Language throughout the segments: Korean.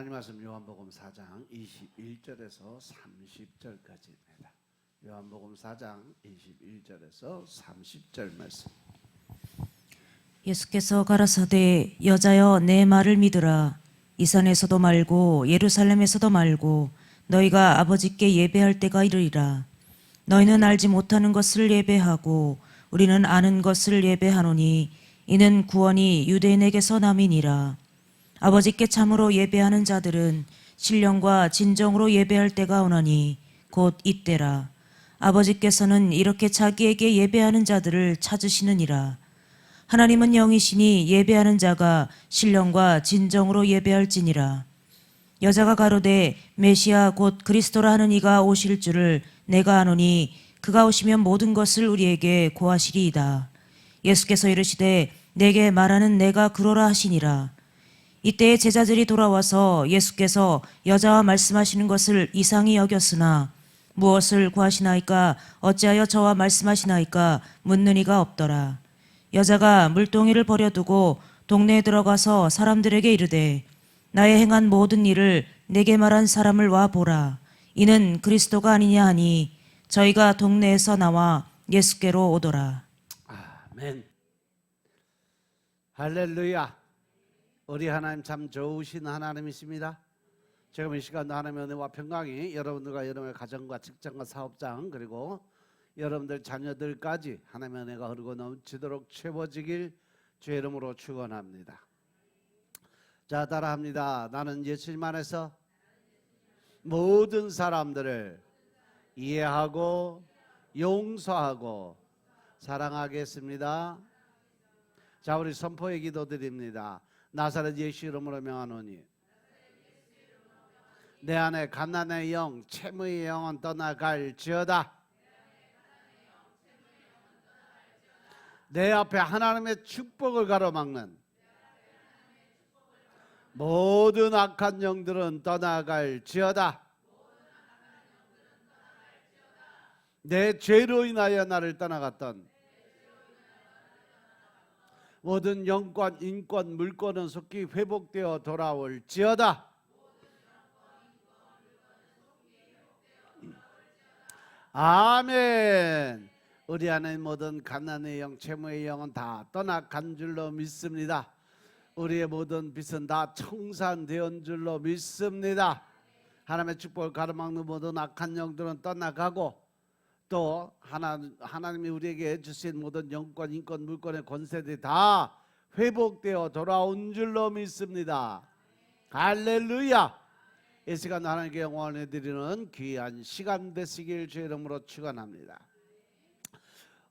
하나님 말씀 요한복음 4장 21절에서 30절까지입니다. 요한복음 4장 21절에서 30절 말씀. 예수께서 가라사대 여자여 내 말을 믿으라. 이 산에서도 말고 예루살렘에서도 말고 너희가 아버지께 예배할 때가 이르리라. 너희는 알지 못하는 것을 예배하고 우리는 아는 것을 예배하노니 이는 구원이 유대인에게서 남이니라. 아버지께 참으로 예배하는 자들은 신령과 진정으로 예배할 때가 오나니 곧 이때라. 아버지께서는 이렇게 자기에게 예배하는 자들을 찾으시느니라. 하나님은 영이시니 예배하는 자가 신령과 진정으로 예배할지니라. 여자가 가로되 메시아 곧 그리스도라 하는 이가 오실 줄을 내가 아노니 그가 오시면 모든 것을 우리에게 고하시리이다. 예수께서 이르시되 내게 말하는 내가 그러라 하시니라. 이때에 제자들이 돌아와서 예수께서 여자와 말씀하시는 것을 이상히 여겼으나 무엇을 구하시나이까 어찌하여 저와 말씀하시나이까 묻는 이가 없더라. 여자가 물동이를 버려두고 동네에 들어가서 사람들에게 이르되 나의 행한 모든 일을 내게 말한 사람을 와 보라. 이는 그리스도가 아니냐 하니 저희가 동네에서 나와 예수께로 오더라. 아멘. 할렐루야. 우리 하나님 참 좋으신 하나님이십니다. 지금 이 시간도 하나님의 은혜와 평강이 여러분들과 여러분의 가정과 직장과 사업장 그리고 여러분들 자녀들까지 하나님의 은혜가 흐르고 넘치도록 채워지길 주의 이름으로 축원합니다. 자, 따라합니다. 나는 예수님 안에서 모든 사람들을 이해하고 용서하고 사랑하겠습니다. 자, 우리 선포의 기도 드립니다. 나사렛 예수 이름으로 명하노니 내 안에 가난의 영, 채무의 영은 떠나갈지어다. 내 앞에 하나님의 축복을 가로막는 모든 악한 영들은 떠나갈지어다. 내 죄로 인하여 나를 떠나갔던 모든 영권, 인권, 물권은 속히 회복되어 돌아올지어다. 아멘. 우리 안에 모든 가난의 영, 채무의 영은 다 떠나간 줄로 믿습니다. 우리의 모든 빚은 다 청산되었는 줄로 믿습니다. 하나님의 축복을 가로막는 모든 악한 영들은 떠나가고 또 하나님이 우리에게 주신 모든 영권, 인권, 물권의 권세들이 다 회복되어 돌아온 줄로 믿습니다. 할렐루야. 이 시간 하나님께 영광을 드리는 귀한 시간 되시길 주의 이름으로 축원합니다.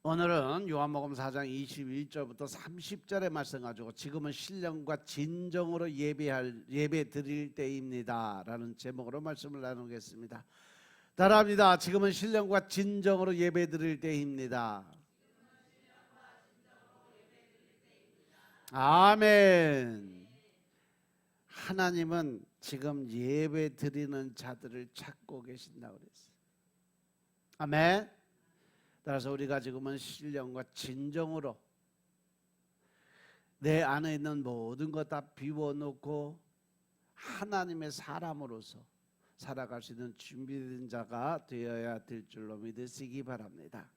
오늘은 요한복음 4장 21절부터 30절의 말씀 가지고 지금은 신령과 진정으로 예배 드릴 때입니다 라는 제목으로 말씀을 나누겠습니다. 따라합니다. 지금은 신령과 진정으로 예배 드릴 때입니다. 아멘. 하나님은 지금 예배 드리는 자들을 찾고 계신다고 그랬어요. 아멘. 따라서 우리가 지금은 신령과 진정으로 내 안에 있는 모든 것 다 비워놓고 하나님의 사람으로서 살아갈 수 있는 준비된 자가 되어야 될 줄로 믿으시기 바랍니다.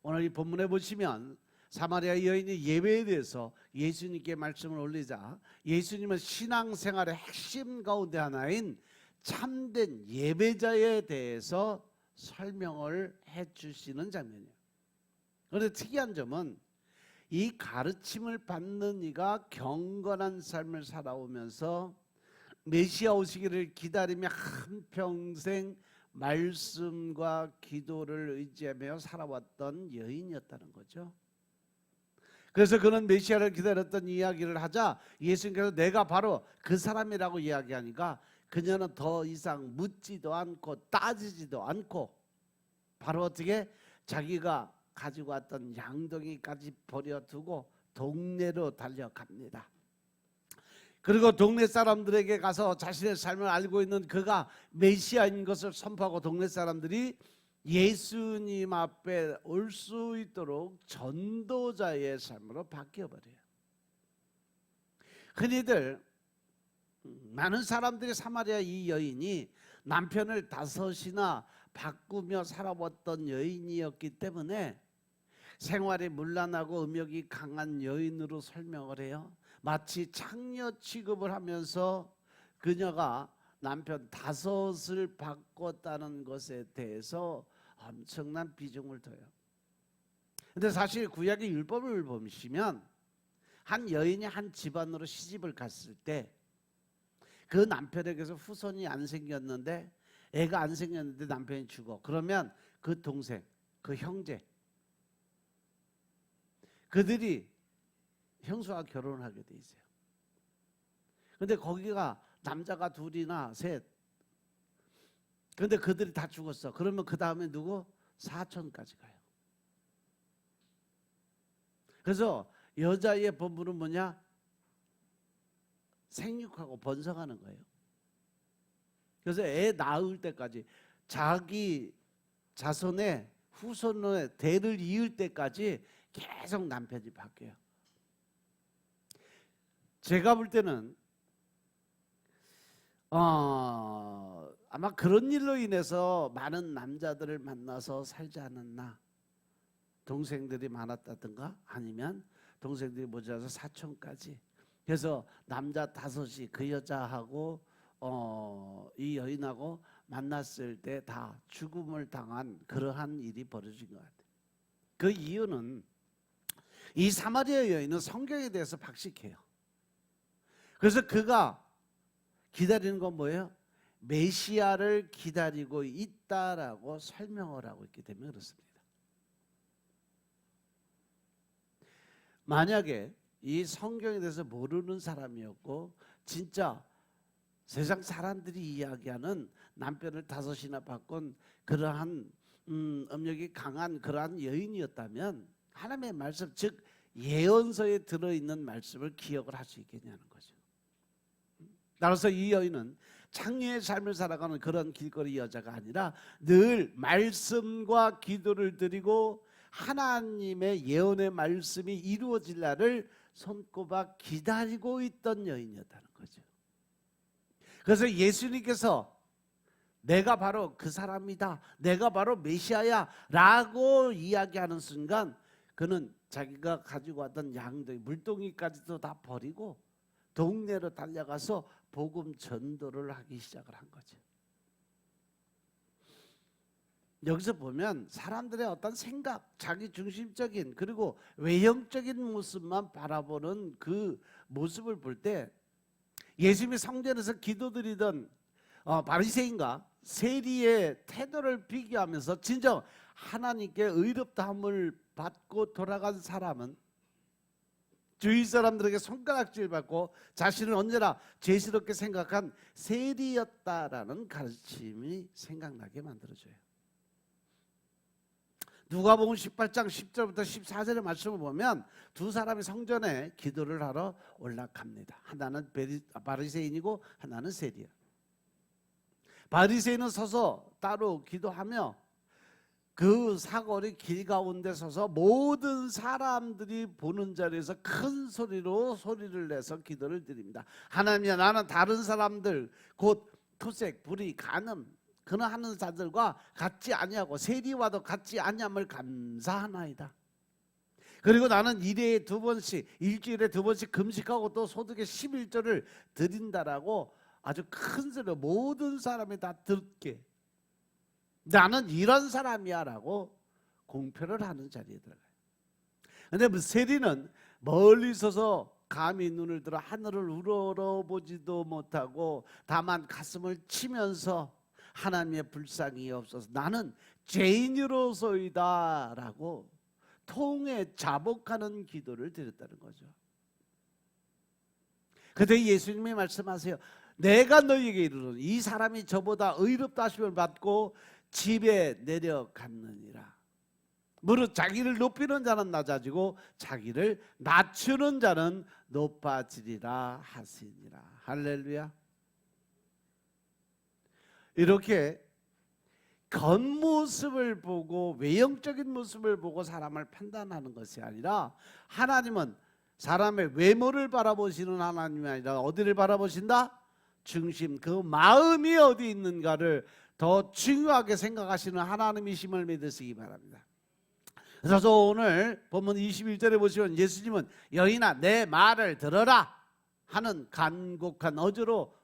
오늘 이 본문에 보시면 사마리아 여인이 예배에 대해서 예수님께 말씀을 올리자 예수님은 신앙생활의 핵심 가운데 하나인 참된 예배자에 대해서 설명을 해주시는 장면이에요. 그런데 특이한 점은 이 가르침을 받는 이가 경건한 삶을 살아오면서 메시아 오시기를 기다리며 한평생 말씀과 기도를 의지하며 살아왔던 여인이었다는 거죠. 그래서 그는 메시아를 기다렸던 이야기를 하자 예수님께서 내가 바로 그 사람이라고 이야기하니까 그녀는 더 이상 묻지도 않고 따지지도 않고 바로 어떻게 자기가 가지고 왔던 양동이까지 버려두고 동네로 달려갑니다. 그리고 동네 사람들에게 가서 자신의 삶을 알고 있는 그가 메시아인 것을 선포하고 동네 사람들이 예수님 앞에 올 수 있도록 전도자의 삶으로 바뀌어버려요. 흔히들 많은 사람들이 사마리아 이 여인이 남편을 5이나 바꾸며 살아왔던 여인이었기 때문에 생활이 문란하고 음욕이 강한 여인으로 설명을 해요. 마치 창녀 취급을 하면서 그녀가 남편 5을 바꿨다는 것에 대해서 엄청난 비중을 둬요. 근데 사실 구약의 율법을 보시면 한 여인이 한 집안으로 시집을 갔을 때 그 남편에게서 후손이 안 생겼는데, 애가 안 생겼는데 남편이 죽어. 그러면 그 동생, 그 형제, 그들이 형수와 결혼을 하게 돼 있어요. 근데 거기가 남자가 2이나 3. 근데 그들이 다 죽었어. 그러면 그 다음에 누구? 사촌까지 가요. 그래서 여자의 본분은 뭐냐? 생육하고 번성하는 거예요. 그래서 애 낳을 때까지, 자기 자손의 후손의 대를 이을 때까지 계속 남편이 바뀌어요. 제가 볼 때는 아마 그런 일로 인해서 많은 남자들을 만나서 살지 않았나. 동생들이 많았다든가, 아니면 동생들이 모자라서 사촌까지. 그래서 남자 5이 그 여자하고 이 여인하고 만났을 때 다 죽음을 당한 그러한 일이 벌어진 것 같아요. 그 이유는 이 사마리아 여인은 성경에 대해서 박식해요. 그래서 그가 기다리는 건 뭐예요? 메시아를 기다리고 있다라고 설명을 하고 있기 때문에 그렇습니다. 만약에 이 성경에 대해서 모르는 사람이었고 진짜 세상 사람들이 이야기하는 남편을 5이나 바꾼 그러한 음욕이 강한 그러한 여인이었다면 하나님의 말씀, 즉 예언서에 들어있는 말씀을 기억을 할 수 있겠냐는 거죠. 따라서 이 여인은 창녀의 삶을 살아가는 그런 길거리 여자가 아니라 늘 말씀과 기도를 드리고 하나님의 예언의 말씀이 이루어질 날을 손꼽아 기다리고 있던 여인이었다는 거죠. 그래서 예수님께서 내가 바로 그 사람이다, 내가 바로 메시아야 라고 이야기하는 순간 그는 자기가 가지고 왔던 양들, 물동이까지도 다 버리고 동네로 달려가서 복음 전도를 하기 시작을 한 거죠. 여기서 보면 사람들의 어떤 생각, 자기 중심적인 그리고 외형적인 모습만 바라보는 그 모습을 볼 때 예수님이 성전에서 기도드리던 바리새인과 세리의 태도를 비교하면서 진정 하나님께 의롭다함을 받고 돌아간 사람은 주위 사람들에게 손가락질 받고 자신을 언제나 죄스럽게 생각한 세리였다라는 가르침이 생각나게 만들어줘요. 누가복음 18장 10절부터 14절의 말씀을 보면 두 사람이 성전에 기도를 하러 올라갑니다. 하나는 바리새인이고 하나는 세리야. 바리새인은 서서 따로 기도하며 그 사거리 길 가운데 서서 모든 사람들이 보는 자리에서 큰 소리로 소리를 내서 기도를 드립니다. 하나님이여, 나는 다른 사람들 곧 토색, 불의, 간음 그는 하는 자들과 같지 아니하고 세리와도 같지 아니함을 감사하나이다. 그리고 나는 일주일에 2번씩 금식하고 또 소득의 11조를 드린다라고 아주 큰 소리로 모든 사람이 다 듣게, 나는 이런 사람이야 라고 공표를 하는 자리에 들어가요. 그런데 세리는 멀리 서서 감히 눈을 들어 하늘을 우러러보지도 못하고 다만 가슴을 치면서 하나님의 불쌍히 없어서 나는 죄인으로소이다 라고 통에 자복하는 기도를 드렸다는 거죠. 그때 예수님이 말씀하세요. 내가 너희에게 이르노니 이 사람이 저보다 의롭다 하심을 받고 집에 내려갔느니라. 무릇 자기를 높이는 자는 낮아지고 자기를 낮추는 자는 높아지리라 하시니라. 할렐루야. 이렇게 겉모습을 보고 외형적인 모습을 보고 사람을 판단하는 것이 아니라 하나님은 사람의 외모를 바라보시는 하나님이 아니라 어디를 바라보신다? 중심, 그 마음이 어디 있는가를 더 중요하게 생각하시는 하나님이심을 믿으시기 바랍니다. 그래서 오늘 본문 21절에 보시면 예수님은 여인아 내 말을 들어라 하는 간곡한 어조로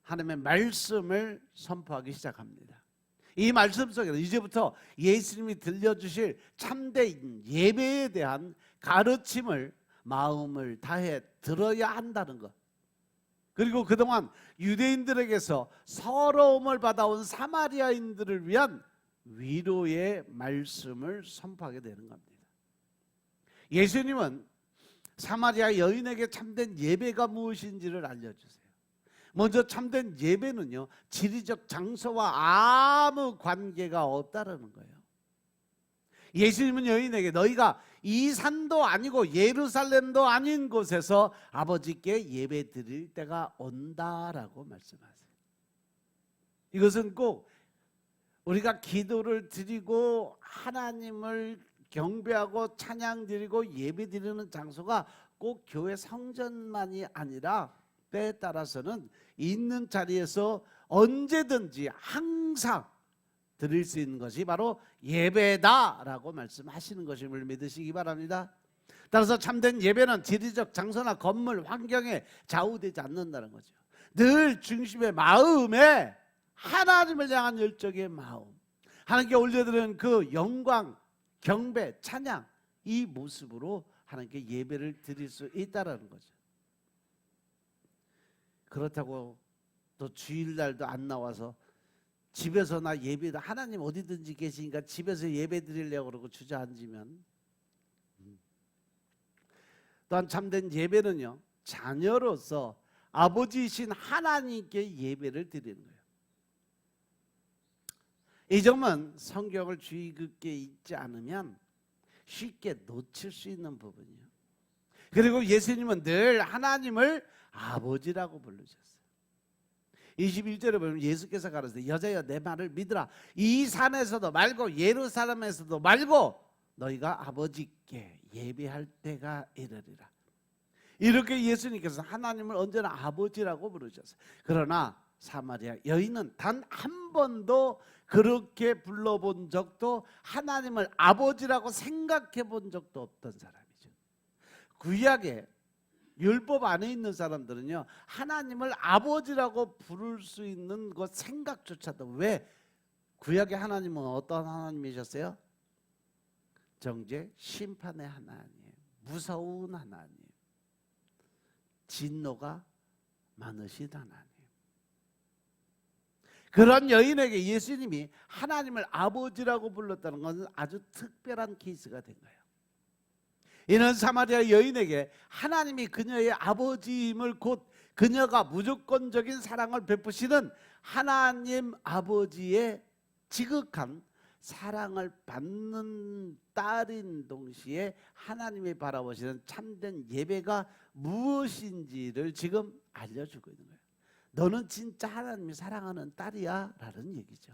하나님의 말씀을 선포하기 시작합니다. 이 말씀 속에서 이제부터 예수님이 들려주실 참된 예배에 대한 가르침을 마음을 다해 들어야 한다는 것, 그리고 그동안 유대인들에게서 서러움을 받아온 사마리아인들을 위한 위로의 말씀을 선포하게 되는 겁니다. 예수님은 사마리아 여인에게 참된 예배가 무엇인지를 알려주세요. 먼저 참된 예배는요, 지리적 장소와 아무 관계가 없다라는 거예요. 예수님은 여인에게 너희가 이 산도 아니고 예루살렘도 아닌 곳에서 아버지께 예배 드릴 때가 온다라고 말씀하세요. 이것은 꼭 우리가 기도를 드리고 하나님을 경배하고 찬양 드리고 예배 드리는 장소가 꼭 교회 성전만이 아니라 때에 따라서는 있는 자리에서 언제든지 항상 드릴 수 있는 것이 바로 예배다라고 말씀하시는 것임을 믿으시기 바랍니다. 따라서 참된 예배는 지리적 장소나 건물, 환경에 좌우되지 않는다는 거죠. 늘 중심의 마음에 하나님을 향한 열정의 마음, 하나님께 올려드리는 그 영광, 경배, 찬양, 이 모습으로 하나님께 예배를 드릴 수 있다는 거죠. 그렇다고 또 주일날도 안 나와서 집에서나 예배도 하나님 어디든지 계시니까 집에서 예배 드리려고 그러고 주저앉으면, 또한 참된 예배는요, 자녀로서 아버지이신 하나님께 예배를 드리는 거예요. 이 점은 성경을 주의 깊게 읽지 않으면 쉽게 놓칠 수 있는 부분이에요. 그리고 예수님은 늘 하나님을 아버지라고 부르셨어요. 21절에 보면 예수께서 가라사대 여자여 내 말을 믿으라. 이 산에서도 말고 예루살렘에서도 말고 너희가 아버지께 예배할 때가 이르리라. 이렇게 예수님께서 하나님을 언제나 아버지라고 부르셨어요. 그러나 사마리아 여인은 단 한 번도 그렇게 불러본 적도, 하나님을 아버지라고 생각해 본 적도 없던 사람이죠. 구약에 율법 안에 있는 사람들은요, 하나님을 아버지라고 부를 수 있는 것 생각조차도, 왜? 구약의 하나님은 어떤 하나님이셨어요? 정죄, 심판의 하나님, 무서운 하나님, 진노가 많으신 하나님. 그런 여인에게 예수님이 하나님을 아버지라고 불렀다는 것은 아주 특별한 케이스가 된 거예요. 이는 사마리아 여인에게 하나님이 그녀의 아버지임을, 곧 그녀가 무조건적인 사랑을 베푸시는 하나님 아버지의 지극한 사랑을 받는 딸인 동시에 하나님이 바라보시는 참된 예배가 무엇인지를 지금 알려주고 있는 거예요. 너는 진짜 하나님이 사랑하는 딸이야 라는 얘기죠.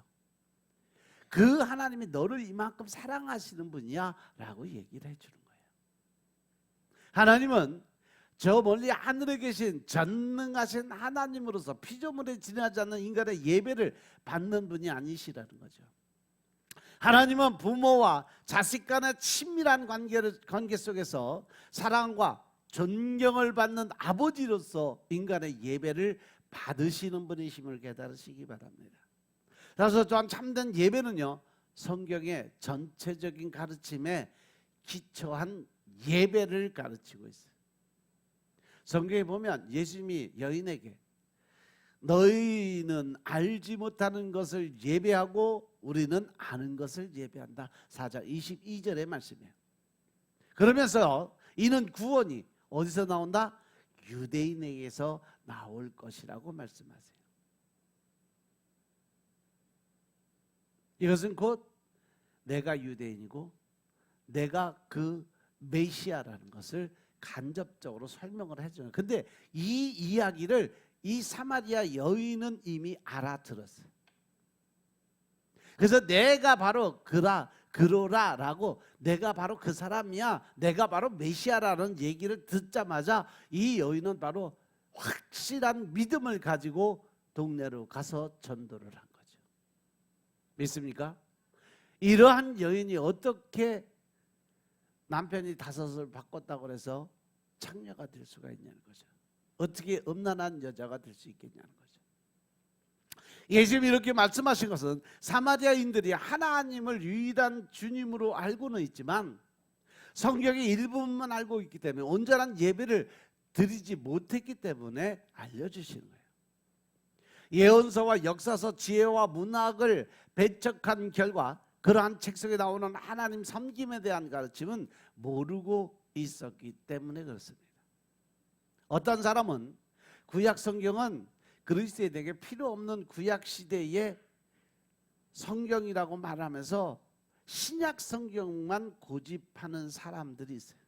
그 하나님이 너를 이만큼 사랑하시는 분이야 라고 얘기를 해주는 거예요. 하나님은 저 멀리 하늘에 계신 전능하신 하나님으로서 피조물에 지나지 않는 인간의 예배를 받는 분이 아니시라는 거죠. 하나님은 부모와 자식 간의 친밀한 관계 속에서 사랑과 존경을 받는 아버지로서 인간의 예배를 받으시는 분이심을 깨달으시기 바랍니다. 그래서 또한 참된 예배는요, 성경의 전체적인 가르침에 기초한 예배를 가르치고 있어요. 성경에 보면 예수님이 여인에게 너희는 알지 못하는 것을 예배하고 우리는 아는 것을 예배한다, 4장 22절의 말씀이에요. 그러면서 이는 구원이 어디서 나온다? 유대인에게서 나올 것이라고 말씀하세요. 이것은 곧 내가 유대인이고 내가 그 메시아라는 것을 간접적으로 설명을 해줘요. 근데 이 이야기를 이 사마리아 여인은 이미 알아들었어요. 그래서 내가 바로 그로라라고, 내가 바로 그 사람이야, 내가 바로 메시아라는 얘기를 듣자마자 이 여인은 바로 확실한 믿음을 가지고 동네로 가서 전도를 한 거죠. 믿습니까? 이러한 여인이 어떻게 남편이 5을 바꿨다고 해서 창녀가 될 수가 있냐는 거죠. 어떻게 음란한 여자가 될 수 있겠냐는 거죠. 예수님이 이렇게 말씀하신 것은 사마리아인들이 하나님을 유일한 주님으로 알고는 있지만 성경의 일부분만 알고 있기 때문에 온전한 예배를 드리지 못했기 때문에 알려주시는 거예요. 예언서와 역사서, 지혜와 문학을 배척한 결과 그러한 책 속에 나오는 하나님 섬김에 대한 가르침은 모르고 있었기 때문에 그렇습니다. 어떤 사람은 구약 성경은 그리스도인에게 필요 없는 구약 시대의 성경이라고 말하면서 신약 성경만 고집하는 사람들이 있어요.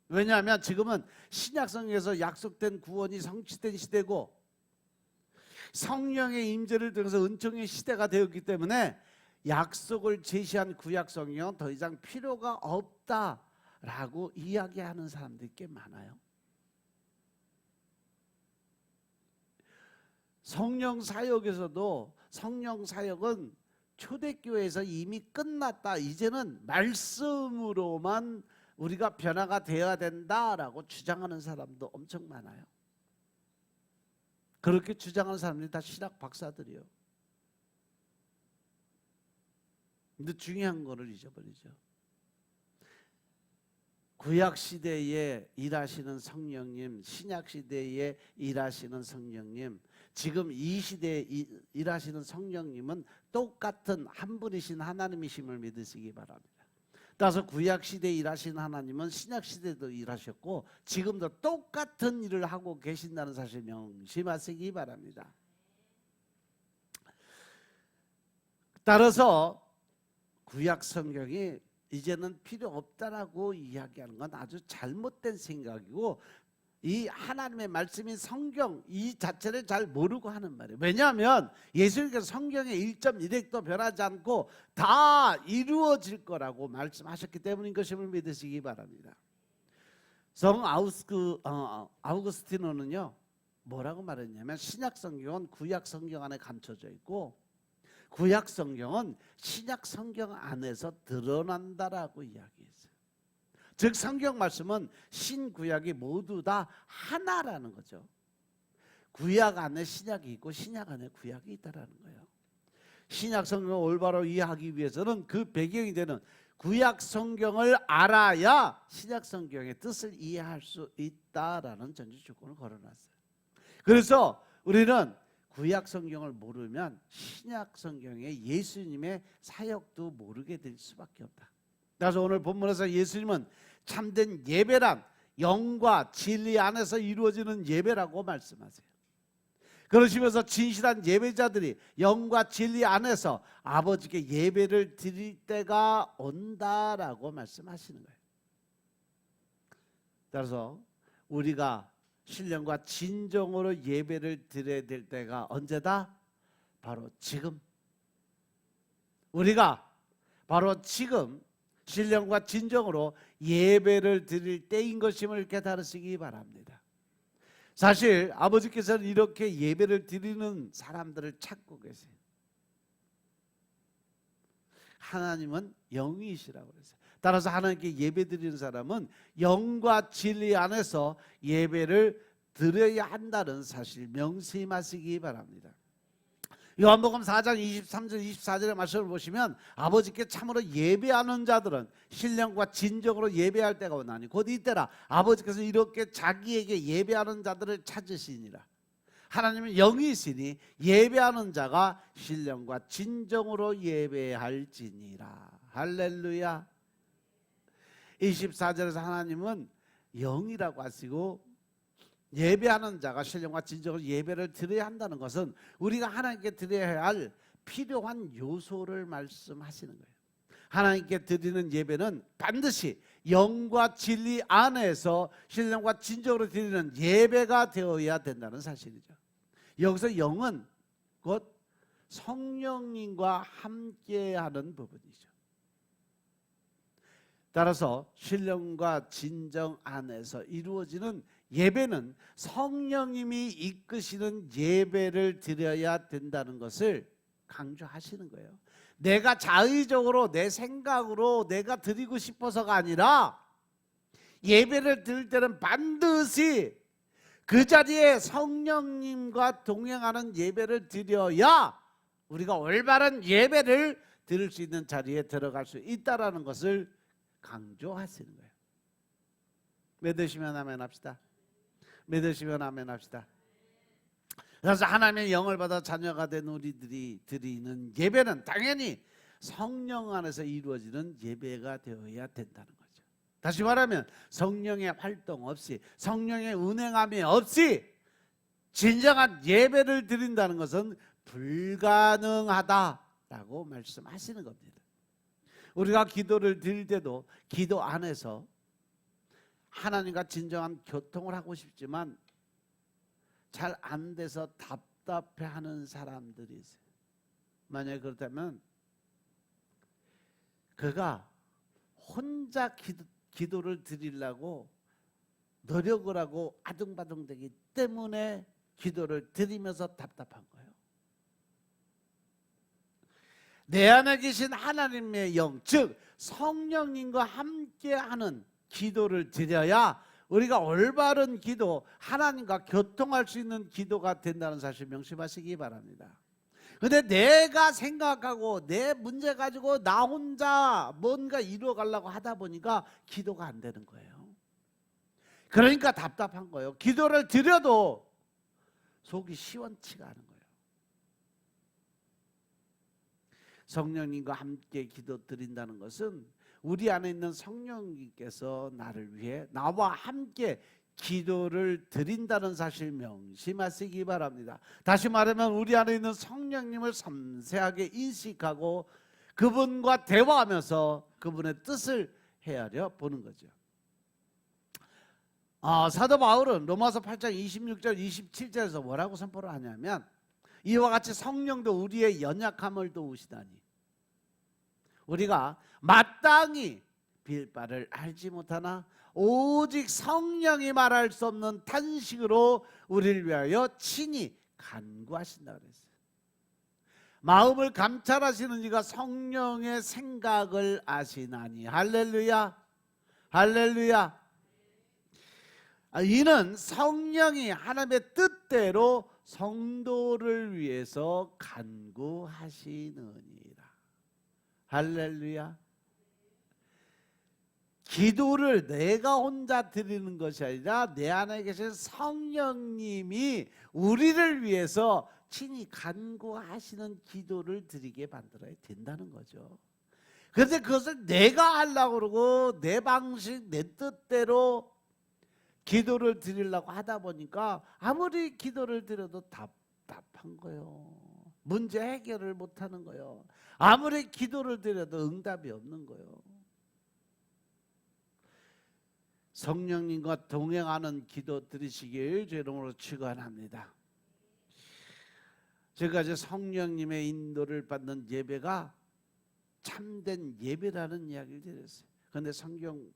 왜냐하면 지금은 신약 성경에서 약속된 구원이 성취된 시대고 성령의 임재를 통해서 은총의 시대가 되었기 때문에 약속을 제시한 구약 성경은 더 이상 필요가 없다라고 이야기하는 사람들이 꽤 많아요. 성령 사역에서도 성령 사역은 초대교회에서 이미 끝났다. 이제는 말씀으로만 우리가 변화가 되어야 된다라고 주장하는 사람도 엄청 많아요. 그렇게 주장하는 사람들이 다 신학 박사들이요. 근데 중요한 거를 잊어버리죠. 구약 시대에 일하시는 성령님, 신약 시대에 일하시는 성령님, 지금 이 시대에 일하시는 성령님은 똑같은 한 분이신 하나님이심을 믿으시기 바랍니다. 따라서 구약 시대에 일하시는 하나님은 신약 시대에도 일하셨고 지금도 똑같은 일을 하고 계신다는 사실 명심하시기 바랍니다. 따라서 구약 성경이 이제는 필요 없다라고 이야기하는 건 아주 잘못된 생각이고 이 하나님의 말씀인 성경 이 자체를 잘 모르고 하는 말이에요. 왜냐하면 예수님께서 성경의 1.1획도 변하지 않고 다 이루어질 거라고 말씀하셨기 때문인 것임을 믿으시기 바랍니다. 성 아우구스티노는요 뭐라고 말했냐면 신약 성경은 구약 성경 안에 감춰져 있고 구약 성경은 신약 성경 안에서 드러난다라고 이야기했어요. 즉 성경 말씀은 신구약이 모두 다 하나라는 거죠. 구약 안에 신약이 있고 신약 안에 구약이 있다라는 거예요. 신약 성경을 올바로 이해하기 위해서는 그 배경이 되는 구약 성경을 알아야 신약 성경의 뜻을 이해할 수 있다라는 전제 조건을 걸어놨어요. 그래서 우리는 구약 성경을 모르면 신약 성경의 예수님의 사역도 모르게 될 수밖에 없다. 그래서 오늘 본문에서 예수님은 참된 예배란 영과 진리 안에서 이루어지는 예배라고 말씀하세요. 그러시면서 진실한 예배자들이 영과 진리 안에서 아버지께 예배를 드릴 때가 온다라고 말씀하시는 거예요. 따라서 우리가 신령과 진정으로 예배를 드려야 될 때가 언제다? 바로 지금. 우리가 바로 지금 신령과 진정으로 예배를 드릴 때인 것임을 깨달으시기 바랍니다. 사실 아버지께서는 이렇게 예배를 드리는 사람들을 찾고 계세요. 하나님은 영이시라고 그랬어요. 따라서 하나님께 예배 드리는 사람은 영과 진리 안에서 예배를 드려야 한다는 사실 명심하시기 바랍니다. 요한복음 4장 23절 24절의 말씀을 보시면 아버지께 참으로 예배하는 자들은 신령과 진정으로 예배할 때가 오나니 곧 이때라 아버지께서 이렇게 자기에게 예배하는 자들을 찾으시니라. 하나님은 영이시니 예배하는 자가 신령과 진정으로 예배할지니라. 할렐루야. 24절에서 하나님은 영이라고 하시고 예배하는 자가 신령과 진정으로 예배를 드려야 한다는 것은 우리가 하나님께 드려야 할 필요한 요소를 말씀하시는 거예요. 하나님께 드리는 예배는 반드시 영과 진리 안에서 신령과 진정으로 드리는 예배가 되어야 된다는 사실이죠. 여기서 영은 곧 성령님과 함께하는 부분이죠. 따라서 신령과 진정 안에서 이루어지는 예배는 성령님이 이끄시는 예배를 드려야 된다는 것을 강조하시는 거예요. 내가 자의적으로 내 생각으로 내가 드리고 싶어서가 아니라 예배를 드릴 때는 반드시 그 자리에 성령님과 동행하는 예배를 드려야 우리가 올바른 예배를 드릴 수 있는 자리에 들어갈 수 있다는 것을 강조하시는 거예요. 믿으시면 아멘 합시다. 믿으시면 아멘 합시다. 그래서 하나님의 영을 받아 자녀가 된 우리들이 드리는 예배는 당연히 성령 안에서 이루어지는 예배가 되어야 된다는 거죠. 다시 말하면 성령의 활동 없이, 성령의 운행함이 없이 진정한 예배를 드린다는 것은 불가능하다라고 말씀하시는 겁니다. 우리가 기도를 드릴 때도 기도 안에서 하나님과 진정한 교통을 하고 싶지만 잘 안 돼서 답답해하는 사람들이 있어요. 만약에 그렇다면 그가 혼자 기도를 드리려고 노력을 하고 아둥바둥되기 때문에 기도를 드리면서 답답한 거예요. 내 안에 계신 하나님의 영, 즉 성령님과 함께하는 기도를 드려야 우리가 올바른 기도, 하나님과 교통할 수 있는 기도가 된다는 사실 명심하시기 바랍니다. 근데 내가 생각하고 내 문제 가지고 나 혼자 뭔가 이루어가려고 하다 보니까 기도가 안 되는 거예요. 그러니까 답답한 거예요. 기도를 드려도 속이 시원치가 않은 거예요. 성령님과 함께 기도 드린다는 것은 우리 안에 있는 성령님께서 나를 위해 나와 함께 기도를 드린다는 사실 명심하시기 바랍니다. 다시 말하면 우리 안에 있는 성령님을 섬세하게 인식하고 그분과 대화하면서 그분의 뜻을 헤아려 보는 거죠. 사도 바울은 로마서 8장 26절 27절에서 뭐라고 선포를 하냐면 이와 같이 성령도 우리의 연약함을 도우시다니 우리가 마땅히 빌 바를 알지 못하나 오직 성령이 말할 수 없는 탄식으로 우리를 위하여 친히 간구하신다 그랬어요. 마음을 감찰하시는 이가 성령의 생각을 아시나니. 할렐루야, 할렐루야. 이는 성령이 하나님의 뜻대로 성도를 위해서 간구하시느니라. 할렐루야. 기도를 내가 혼자 드리는 것이 아니라 내 안에 계신 성령님이 우리를 위해서 친히 간구하시는 기도를 드리게 만들어야 된다는 거죠. 그런데 그것을 내가 하려고 그러고 내 방식, 내 뜻대로 기도를 드리려고 하다 보니까 아무리 기도를 드려도 답답한 거예요. 문제 해결을 못하는 거예요. 아무리 기도를 드려도 응답이 없는 거예요. 성령님과 동행하는 기도 드리시길 주 이름으로 축원합니다. 지금까지 성령님의 인도를 받는 예배가 참된 예배라는 이야기를 드렸어요. 그런데 성경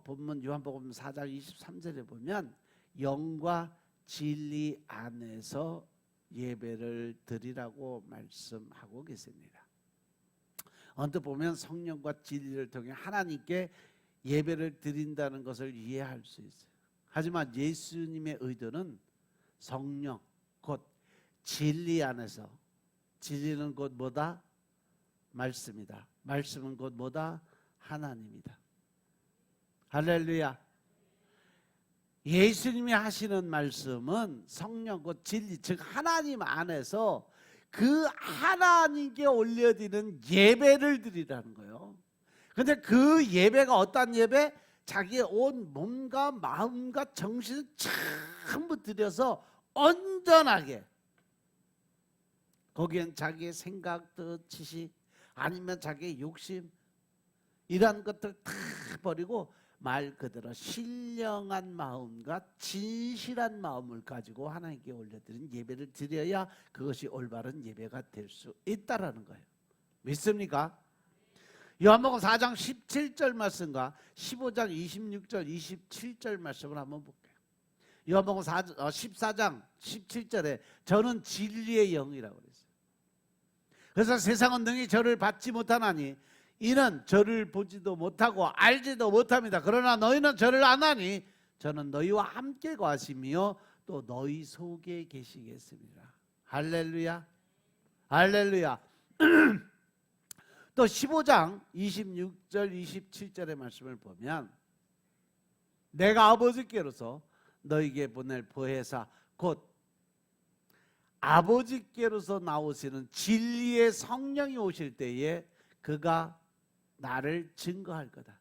본문 요한복음 4장 23절에 보면 영과 진리 안에서 예배를 드리라고 말씀하고 계십니다. 언뜻 보면 성령과 진리를 통해 하나님께 예배를 드린다는 것을 이해할 수 있어요. 하지만 예수님의 의도는 성령 곧 진리 안에서, 진리는 곧 뭐다? 말씀이다. 말씀은 곧 뭐다? 하나님이다. 할렐루야. 예수님이 하시는 말씀은 성령 곧 진리, 즉 하나님 안에서 그 하나님께 올려드리는 예배를 드리라는 거예요. 근데 그 예배가 어떤 예배? 자기의 온 몸과 마음과 정신을 전부 들여서 온전하게, 거기엔 자기의 생각, 뜻, 지식 아니면 자기의 욕심 이런 것들 다 버리고 말 그대로 신령한 마음과 진실한 마음을 가지고 하나님께 올려드린 예배를 드려야 그것이 올바른 예배가 될 수 있다라는 거예요. 믿습니까? 요한복음 4장 17절 말씀과 15장 26절 27절 말씀을 한번 볼게요. 요한복음 14장 17절에 저는 진리의 영이라고 그랬어요. 그래서 세상은 능히 저를 받지 못하나니 이는 저를 보지도 못하고 알지도 못합니다. 그러나 너희는 저를 아나니 저는 너희와 함께 거하시며 또 너희 속에 계시겠습니다. 할렐루야. 할렐루야. 또 15장 26절 27절의 말씀을 보면 내가 아버지께로서 너희에게 보낼 보혜사 곧 아버지께로서 나오시는 진리의 성령이 오실 때에 그가 나를 증거할 거다.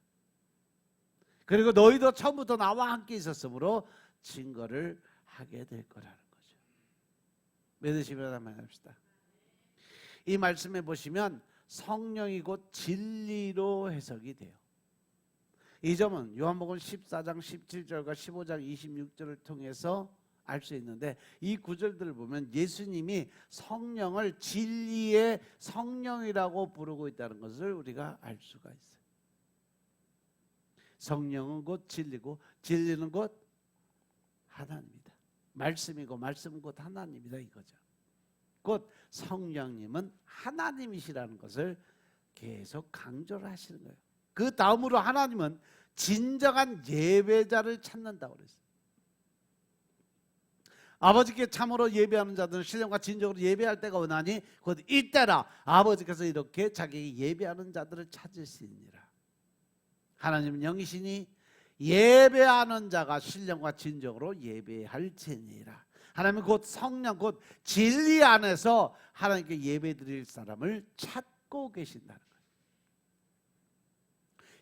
그리고 너희도 처음부터 나와 함께 있었으므로 증거를 하게 될 거라는 거죠. 믿으시면 한번 합시다. 이 말씀에 보시면 성령이 곧 진리로 해석이 돼요. 이 점은 요한복음 14장 17절과 15장 26절을 통해서 알 수 있는데 이 구절들을 보면 예수님이 성령을 진리의 성령이라고 부르고 있다는 것을 우리가 알 수가 있어요. 성령은 곧 진리고 진리는 곧 하나님이다. 말씀이고 말씀은 곧 하나님이다 이거죠. 곧 성령님은 하나님이시라는 것을 계속 강조를 하시는 거예요. 그 다음으로 하나님은 진정한 예배자를 찾는다고 그랬어요. 아버지께 참으로 예배하는 자들은 신령과 진정으로 예배할 때가 오나니 곧 이때라 아버지께서 이렇게 자기 예배하는 자들을 찾으시니라. 하나님은 영이시니 예배하는 자가 신령과 진정으로 예배할지니라. 하나님은 곧 성령 곧 진리 안에서 하나님께 예배드릴 사람을 찾고 계신다는 거예요.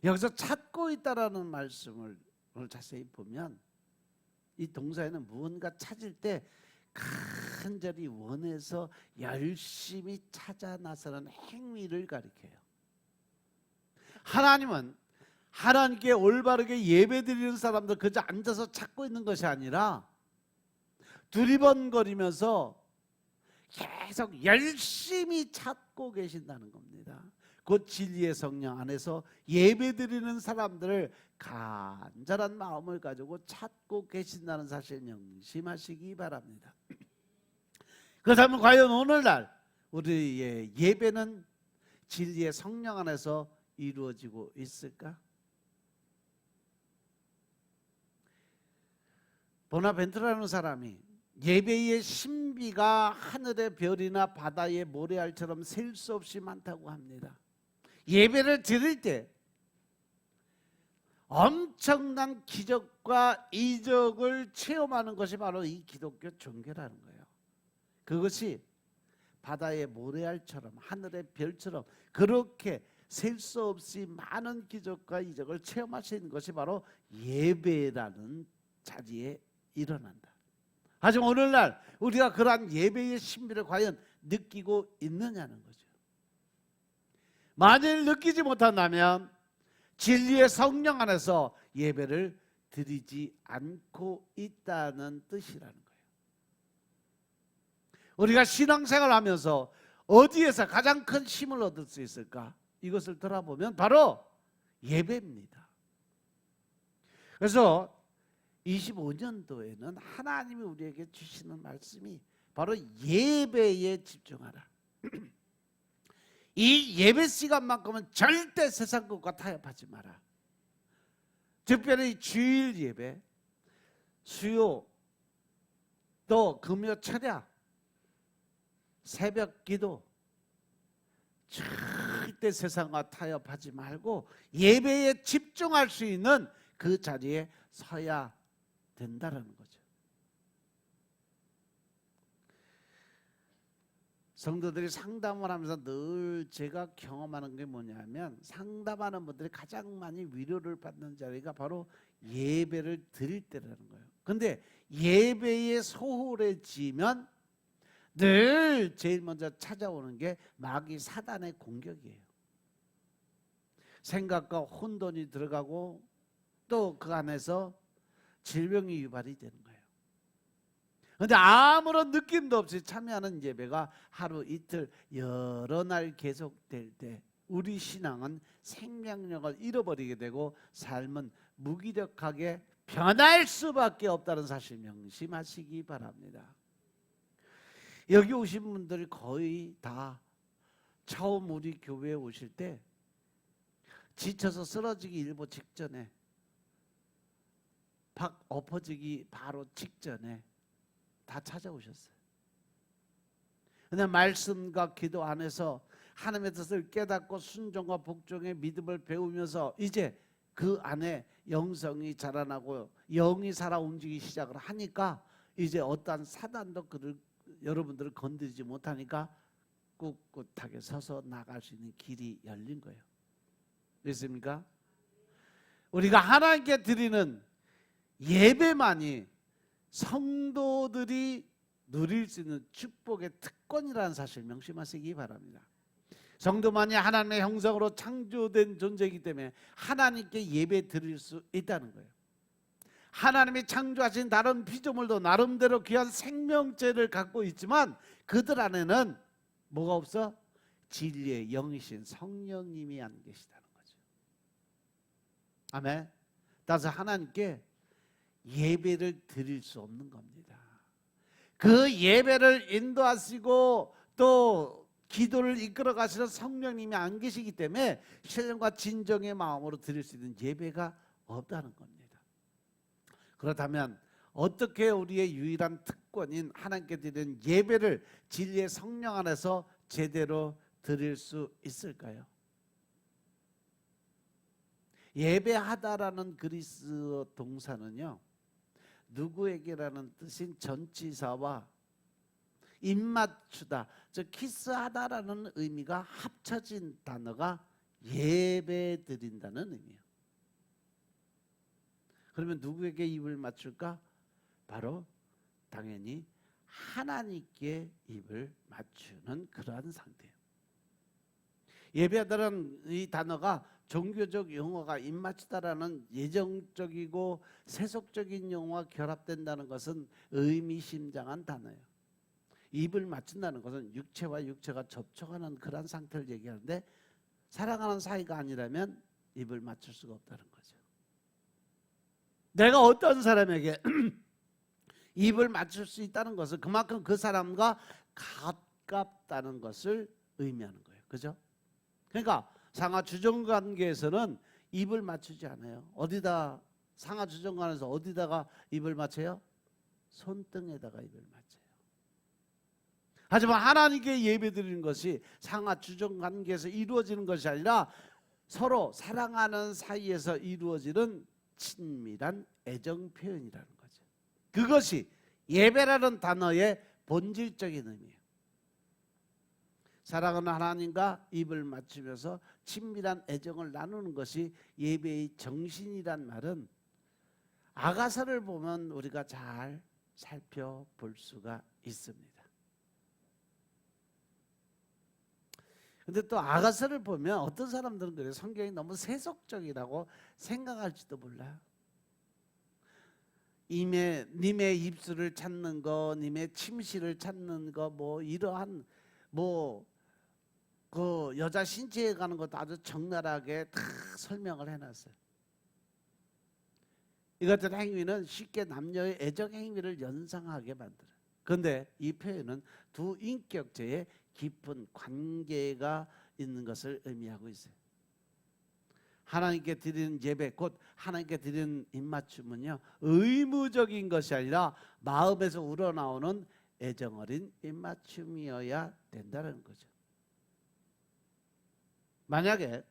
여기서 찾고 있다라는 말씀을 오늘 자세히 보면 이 동사에는 무언가 찾을 때 간절히 원해서 열심히 찾아 나서는 행위를 가리켜요. 하나님은 하나님께 올바르게 예배드리는 사람들 그저 앉아서 찾고 있는 것이 아니라 두리번거리면서 계속 열심히 찾고 계신다는 겁니다. 곧 진리의 성령 안에서 예배드리는 사람들을 간절한 마음을 가지고 찾고 계신다는 사실 명심하시기 바랍니다. 그렇다면 과연 오늘날 우리의 예배는 진리의 성령 안에서 이루어지고 있을까? 보나벤투라는 사람이 예배의 신비가 하늘의 별이나 바다의 모래알처럼 셀 수 없이 많다고 합니다. 예배를 드릴 때 엄청난 기적과 이적을 체험하는 것이 바로 이 기독교 종교라는 거예요. 그것이 바다의 모래알처럼 하늘의 별처럼 그렇게 셀 수 없이 많은 기적과 이적을 체험할 수 있는 것이 바로 예배라는 자리에 일어난다. 하지만 오늘날 우리가 그러한 예배의 신비를 과연 느끼고 있느냐는 거죠. 만일 느끼지 못한다면 진리의 성령 안에서 예배를 드리지 않고 있다는 뜻이라는 거예요. 우리가 신앙생활을 하면서 어디에서 가장 큰 힘을 얻을 수 있을까? 이것을 돌아보면 바로 예배입니다. 그래서 25년도에는 하나님이 우리에게 주시는 말씀이 바로 예배에 집중하라. 이 예배 시간만큼은 절대 세상 것과 타협하지 마라. 특별히 주일 예배, 수요, 또 금요 철야, 새벽 기도 절대 세상과 타협하지 말고 예배에 집중할 수 있는 그 자리에 서야 된다라는 거죠. 성도들이 상담을 하면서 늘 제가 경험하는 게 뭐냐면 상담하는 분들이 가장 많이 위로를 받는 자리가 바로 예배를 드릴 때라는 거예요. 근데 예배에 소홀해지면 늘 제일 먼저 찾아오는 게 마귀 사단의 공격이에요. 생각과 혼돈이 들어가고 또 그 안에서 질병이 유발이 되는 거예요. 그런데 아무런 느낌도 없이 참여하는 예배가 하루 이틀 여러 날 계속될 때 우리 신앙은 생명력을 잃어버리게 되고 삶은 무기력하게 변할 수밖에 없다는 사실 명심하시기 바랍니다. 여기 오신 분들이 거의 다 처음 우리 교회에 오실 때 지쳐서 쓰러지기 일보 직전에, 엎어지기 바로 직전에 다 찾아오셨어요. 근데 말씀과 기도 안에서 하나님의 뜻을 깨닫고 순종과 복종의 믿음을 배우면서 이제 그 안에 영성이 자라나고 영이 살아 움직이기 시작을 하니까 이제 어떠한 사단도 여러분들을 건드리지 못하니까 꿋꿋하게 서서 나갈 수 있는 길이 열린 거예요. 됐습니까? 우리가 하나님께 드리는 예배만이 성도들이 누릴 수 있는 축복의 특권이라는 사실 명심하시기 바랍니다. 성도만이 하나님의 형상으로 창조된 존재이기 때문에 하나님께 예배 드릴 수 있다는 거예요. 하나님이 창조하신 다른 피조물도 나름대로 귀한 생명체를 갖고 있지만 그들 안에는 뭐가 없어? 진리의 영이신 성령님이 안 계시다는 거죠. 아멘. 따라서 하나님께 예배를 드릴 수 없는 겁니다. 그 예배를 인도하시고 또 기도를 이끌어 가시는 성령님이 안 계시기 때문에 신령과 진정의 마음으로 드릴 수 있는 예배가 없다는 겁니다. 그렇다면 어떻게 우리의 유일한 특권인 하나님께 드리는 예배를 진리의 성령 안에서 제대로 드릴 수 있을까요? 예배하다라는 그리스어 동사는요, 누구에게라는 뜻인 전치사와 입맞추다, 즉 키스하다라는 의미가 합쳐진 단어가 예배 드린다는 의미예요. 그러면 누구에게 입을 맞출까? 바로 당연히 하나님께 입을 맞추는 그러한 상태예요. 예배하다라는 이 단어가 종교적 용어가 입맞추다라는 예정적이고 세속적인 용어와 결합된다는 것은 의미심장한 단어예요. 입을 맞춘다는 것은 육체와 육체가 접촉하는 그런 상태를 얘기하는데 사랑하는 사이가 아니라면 입을 맞출 수가 없다는 거죠. 내가 어떤 사람에게 입을 맞출 수 있다는 것은 그만큼 그 사람과 가깝다는 것을 의미하는 거예요. 그죠? 그러니까 상하 주종 관계에서는 입을 맞추지 않아요. 어디다 상하 주종 관계에서 어디다가 입을 맞춰요? 손등에다가 입을 맞춰요. 하지만 하나님께 예배드리는 것이 상하 주종 관계에서 이루어지는 것이 아니라 서로 사랑하는 사이에서 이루어지는 친밀한 애정 표현이라는 거죠. 그것이 예배라는 단어의 본질적인 의미예요. 사랑하는 하나님과 입을 맞추면서 친밀한 애정을 나누는 것이 예배의 정신이란 말은 아가서를 보면 우리가 잘 살펴볼 수가 있습니다. 근데 또 아가서를 보면 어떤 사람들은 그래요. 성경이 너무 세속적이라고 생각할지도 몰라요. 님의 입술을 찾는 거, 님의 침실을 찾는 거, 뭐 이러한 그 여자 신체에 가는 것도 아주 적나라하게 다 설명을 해놨어요. 이 같은 행위는 쉽게 남녀의 애정 행위를 연상하게 만들어요. 그런데 이 표현은 두 인격체의 깊은 관계가 있는 것을 의미하고 있어요. 하나님께 드리는 예배, 곧 하나님께 드리는 입맞춤은요, 의무적인 것이 아니라 마음에서 우러나오는 애정 어린 입맞춤이어야 된다는 거죠. 만약에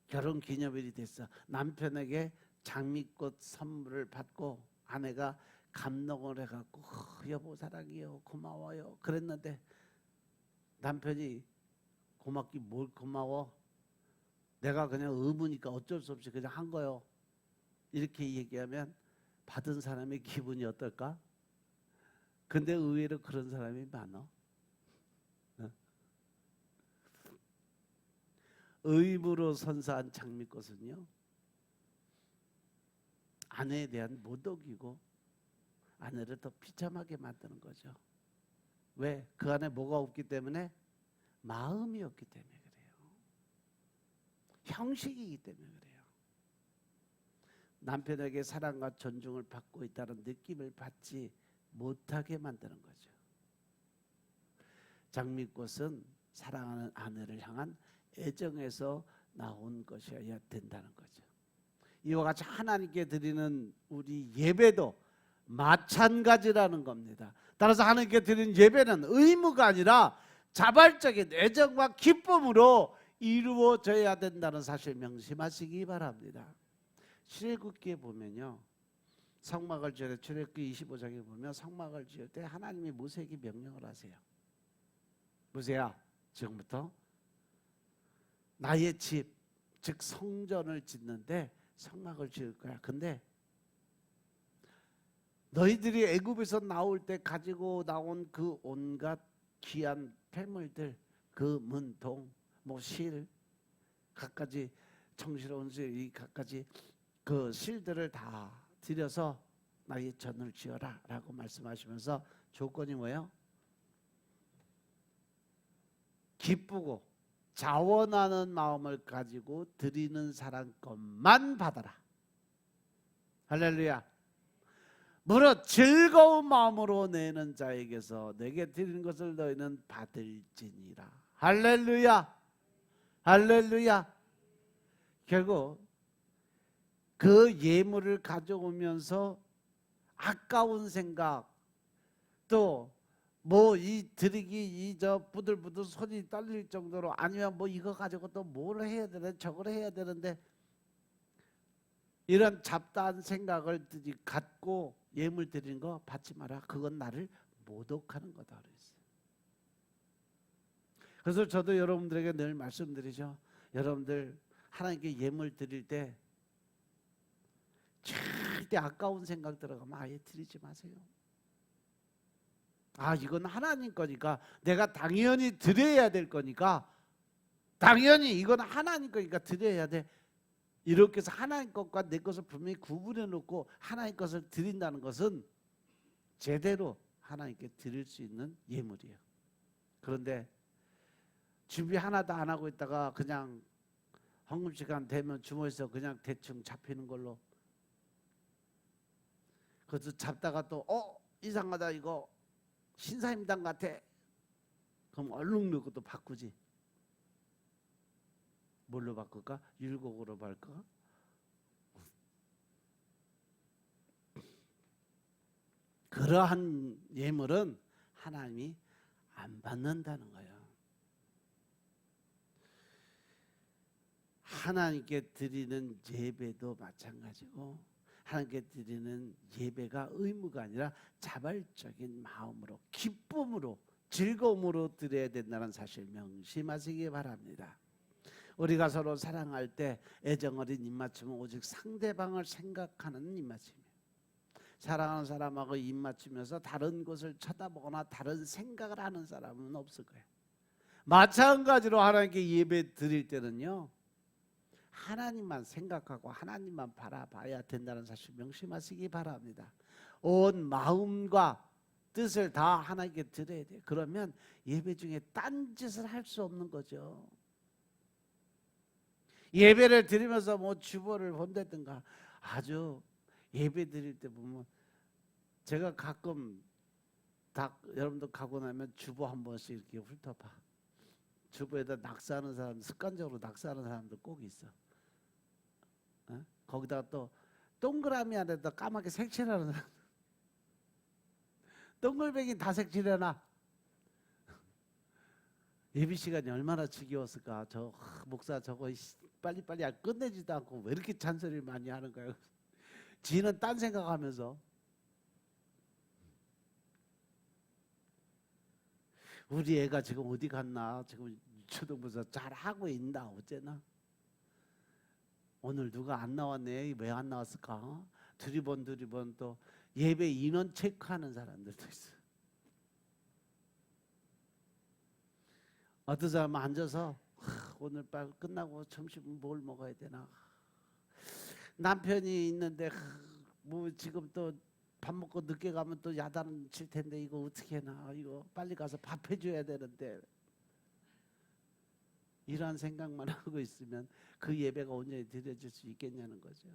결혼 기념일이 됐어. 남편에게 장미꽃 선물을 받고 아내가 감동을 해갖고 여보 사랑해요, 고마워요 그랬는데 남편이 고맙기 뭘 고마워, 내가 그냥 의무니까 어쩔 수 없이 그냥 한 거요, 이렇게 얘기하면 받은 사람의 기분이 어떨까? 근데 의외로 그런 사람이 많아. 의무로 선사한 장미꽃은요, 아내에 대한 모독이고 아내를 더 비참하게 만드는 거죠. 왜? 그 안에 뭐가 없기 때문에? 마음이 없기 때문에 그래요. 형식이기 때문에 그래요. 남편에게 사랑과 존중을 받고 있다는 느낌을 받지 못하게 만드는 거죠. 장미꽃은 사랑하는 아내를 향한 애정에서 나온 것이어야 된다는 거죠. 이와 같이 하나님께 드리는 우리 예배도 마찬가지라는 겁니다. 따라서 하나님께 드리는 예배는 의무가 아니라 자발적인 애정과 기쁨으로 이루어져야 된다는 사실 명심하시기 바랍니다. 출애굽기에 보면요, 성막을 지을 때, 출애굽기 25장에 보면 성막을 지을 때 하나님이 모세에게 명령을 하세요. 모세야, 지금부터 나의 집, 즉 성전을 짓는데 성막을 지을 거야. 근데 너희들이 애굽에서 나올 때 가지고 나온 그 온갖 귀한 폐물들, 그 문통, 실, 갖가지 정스러운 실, 이 갖가지 그 실들을 다 들여서 나의 전을 지어라 라고 말씀하시면서 조건이 뭐예요? 기쁘고 자원하는 마음을 가지고 드리는 사람 것만 받아라. 할렐루야. 무릇 즐거운 마음으로 내는 자에게서 내게 드리는 것을 너희는 받을지니라. 할렐루야. 할렐루야. 결국 그 예물을 가져오면서 아까운 생각, 또 이 드리기 부들부들 손이 떨릴 정도로, 아니면 이거 가지고 또 뭘 해야 되는데 저걸 해야 되는데, 이런 잡다한 생각을 갖고 예물 드리는 거 받지 마라. 그건 나를 모독하는 거다 그랬어요. 그래서 저도 여러분들에게 늘 말씀드리죠. 여러분들 하나님께 예물 드릴 때 절대 아까운 생각 들어가면 아예 드리지 마세요. 이건 하나님 거니까 내가 당연히 드려야 될 거니까, 당연히 이건 하나님 거니까 드려야 돼. 이렇게 해서 하나님 것과 내 것을 분명히 구분해 놓고 하나님 것을 드린다는 것은 제대로 하나님께 드릴 수 있는 예물이에요. 그런데 준비 하나도 안 하고 있다가 그냥 헌금 시간 되면 주머니에서 그냥 대충 잡히는 걸로, 그것도 잡다가 또 이상하다, 이거 신사임당 같아. 그럼 얼른 넣고 또 바꾸지. 뭘로 바꿀까? 율곡으로 바꿀까? 그러한 예물은 하나님이 안 받는다는 거예요. 하나님께 드리는 예배도 마찬가지고, 하나님께 드리는 예배가 의무가 아니라 자발적인 마음으로, 기쁨으로, 즐거움으로 드려야 된다는 사실 명심하시기 바랍니다. 우리가 서로 사랑할 때 애정 어린 입맞춤은 오직 상대방을 생각하는 입맞춤이에요. 사랑하는 사람하고 입맞추면서 다른 곳을 쳐다보거나 다른 생각을 하는 사람은 없을 거예요. 마찬가지로 하나님께 예배 드릴 때는요, 하나님만 생각하고 하나님만 바라봐야 된다는 사실 명심하시기 바랍니다. 온 마음과 뜻을 다 하나님께 드려야 돼요. 그러면 예배 중에 딴짓을 할 수 없는 거죠. 예배를 드리면서 주보를 본다든가, 아주 예배 드릴 때 보면 제가 가끔 여러분도 가고 나면 주보 한 번씩 이렇게 훑어봐. 주보에다 낙서하는 사람, 습관적으로 낙서하는 사람도 꼭 있어. 거기다가 또 동그라미 안에다 까맣게 색칠하는 사람, 동글뱅이 다 색칠해놔. 예비 시간이 얼마나 지겨웠을까. 목사 저거 빨리빨리 끝내지도 않고 왜 이렇게 잔소리를 많이 하는 거야. 지는 딴 생각하면서. 우리 애가 지금 어디 갔나, 지금 초등부에서 잘 하고 있나, 어째나. 오늘 누가 안 나왔네, 왜 안 나왔을까. 두리번 또 예배 인원 체크하는 사람들도 있어. 어떤 사람은 앉아서 오늘 빨리 끝나고 점심 뭘 먹어야 되나. 남편이 있는데 지금 또 밥 먹고 늦게 가면 또 야단 칠 텐데 이거 어떻게 해나, 이거 빨리 가서 밥 해줘야 되는데, 이런 생각만 하고 있으면 그 예배가 온전히 드려질 수 있겠냐는 거죠.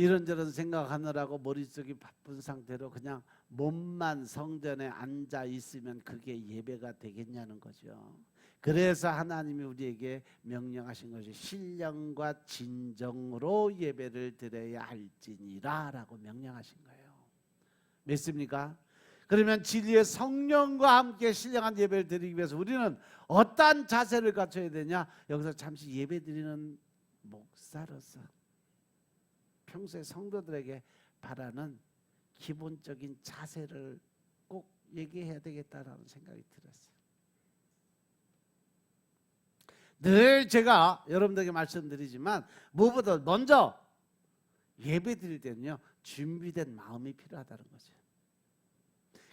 이런저런 생각하느라고 머릿속이 바쁜 상태로 그냥 몸만 성전에 앉아 있으면 그게 예배가 되겠냐는 거죠. 그래서 하나님이 우리에게 명령하신 것이 신령과 진정으로 예배를 드려야 할지니라 라고 명령하신 거예요. 믿습니까? 그러면 진리의 성령과 함께 신령한 예배를 드리기 위해서 우리는 어떠한 자세를 갖춰야 되냐? 여기서 잠시 예배 드리는 목사로서 평소에 성도들에게 바라는 기본적인 자세를 꼭 얘기해야 되겠다라는 생각이 들었어요. 늘 제가 여러분들에게 말씀드리지만 무엇보다 먼저 예배 드릴 때는요, 준비된 마음이 필요하다는 거죠.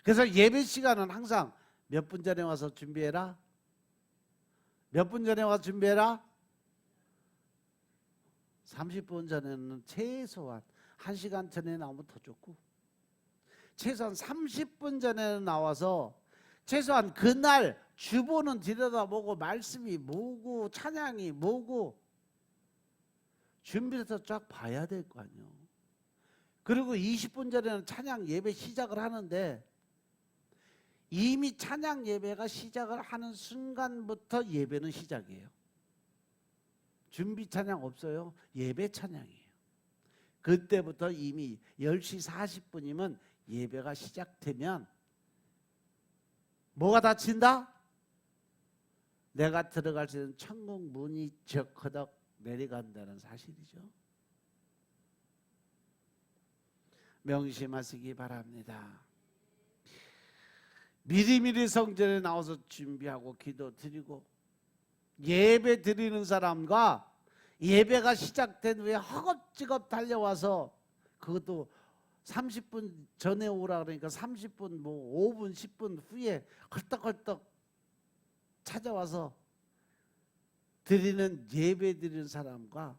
그래서 예배 시간은 항상 몇 분 전에 와서 준비해라. 몇 분 전에 와서 준비해라. 30분 전에는 최소한 1시간 전에 나오면 더 좋고, 최소한 30분 전에 나와서 최소한 그날 주보는 들여다보고 말씀이 뭐고 찬양이 뭐고 준비해서 쫙 봐야 될 거 아니에요. 그리고 20분 전에는 찬양 예배 시작을 하는데 이미 찬양 예배가 시작을 하는 순간부터 예배는 시작이에요. 준비 찬양 없어요. 예배 찬양이에요. 그때부터 이미 10시 40분이면 예배가 시작되면 뭐가 닫힌다? 내가 들어갈 수 있는 천국 문이 적허덕 내려간다는 사실이죠. 명심하시기 바랍니다. 미리미리 성전에 나와서 준비하고 기도 드리고 예배 드리는 사람과 예배가 시작된 후에 허겁지겁 달려와서 그것도 30분 전에 오라 그러니까 30분 뭐 5분 10분 후에 헐떡헐떡 찾아와서 드리는 예배 드리는 사람과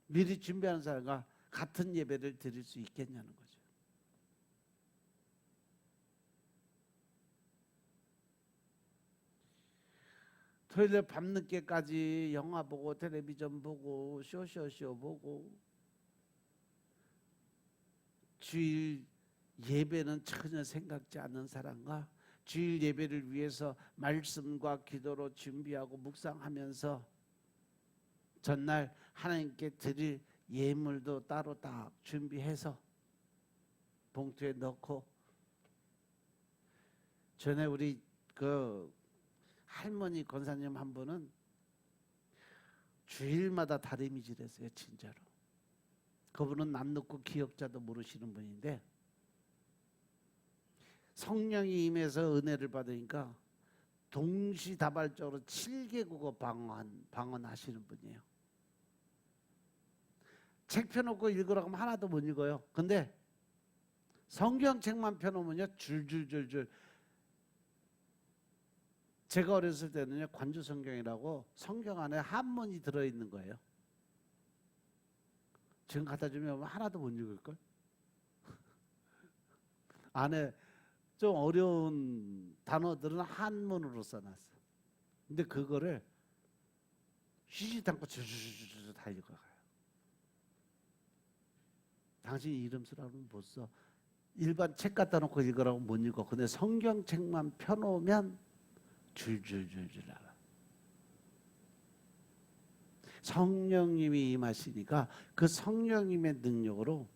미리 준비하는 사람과 같은 예배를 드릴 수 있겠냐는 거죠. 토요일에 밤늦게까지 영화 보고 텔레비전 보고 쇼 보고 주일 예배는 전혀 생각지 않는 사람과 주일 예배를 위해서 말씀과 기도로 준비하고 묵상하면서 전날 하나님께 드릴 예물도 따로 딱 준비해서 봉투에 넣고, 전에 우리 그 할머니 권사님 한 분은 주일마다 다리미질했어요. 진짜로. 그분은 남 놓고 기억자도 모르시는 분인데 성령이 임해서 은혜를 받으니까 동시다발적으로 7개국어 방언하시는 분이에요. 책 펴놓고 읽으라고 하면 하나도 못 읽어요. 근데 성경책만 펴놓으면요 줄줄줄줄. 제가 어렸을 때는요 관주성경이라고 성경 안에 한문이 들어있는 거예요. 지금 갖다 주면 하나도 못 읽을걸? 안에 좀 어려운 단어들은 한문으로 써놨어. 근데 그거를 쉬지도 않고 주주주주 다 읽어가요. 당신 이름 쓰라고 못 써. 일반 책 갖다 놓고 읽으라고 못 읽어. 근데 성경책만 펴놓으면 줄줄줄줄 알아. 성령님이 임하시니까 그 성령님의 능력으로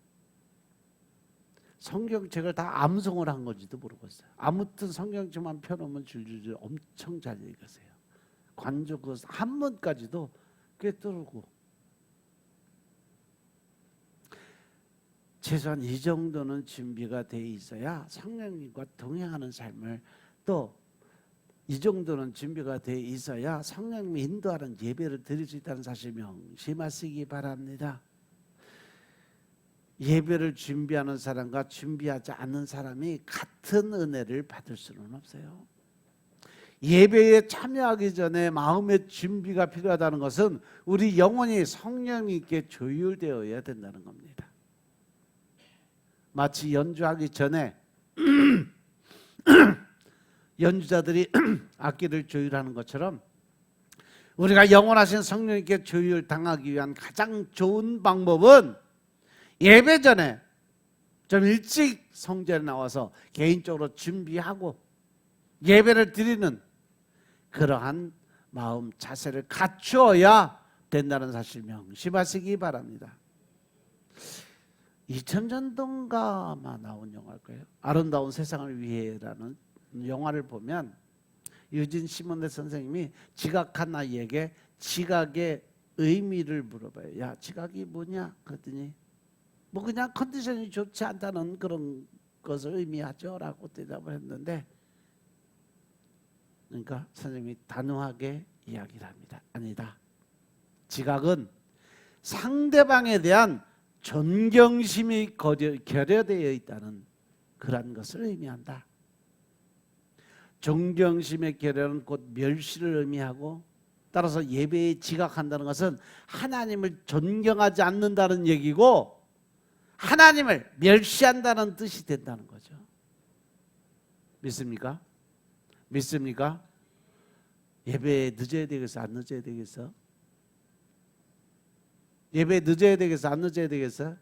성경책을 다 암송을 한 건지도 모르겠어요. 아무튼 성경책만 펴놓으면 줄줄줄 엄청 잘 읽으세요. 관조 그 한문까지도 꿰뚫고 최소한 이 정도는 준비가 돼 있어야 성령님과 동행하는 삶을, 또 이 정도는 준비가 돼 있어야 성령님이 인도하는 예배를 드릴 수 있다는 사실 명심하시기 바랍니다. 예배를 준비하는 사람과 준비하지 않는 사람이 같은 은혜를 받을 수는 없어요. 예배에 참여하기 전에 마음의 준비가 필요하다는 것은 우리 영혼이 성령님께 조율되어야 된다는 겁니다. 마치 연주하기 전에 연주자들이 악기를 조율하는 것처럼 우리가 영원하신 성령님께 조율당하기 위한 가장 좋은 방법은 예배 전에 좀 일찍 성전에 나와서 개인적으로 준비하고 예배를 드리는 그러한 마음 자세를 갖추어야 된다는 사실 명심하시기 바랍니다. 2000년도인가 나온 영화일 거예요. 아름다운 세상을 위해라는 영화를 보면 유진 시몬네 선생님이 지각한 아이에게 지각의 의미를 물어봐요. 야, 지각이 뭐냐? 그랬더니 뭐 그냥 컨디션이 좋지 않다는 그런 것을 의미하죠 라고 대답을 했는데, 그러니까 선생님이 단호하게 이야기를 합니다. 아니다. 지각은 상대방에 대한 존경심이 결여되어 있다는 그런 것을 의미한다. 존경심의 결여는 곧 멸시를 의미하고, 따라서 예배에 지각한다는 것은 하나님을 존경하지 않는다는 얘기고 하나님을 멸시한다는 뜻이 된다는 거죠. 믿습니까? 믿습니까? 예배에 늦어야 되겠어? 안 늦어야 되겠어? 예배에 늦어야 되겠어? 안 늦어야 되겠어?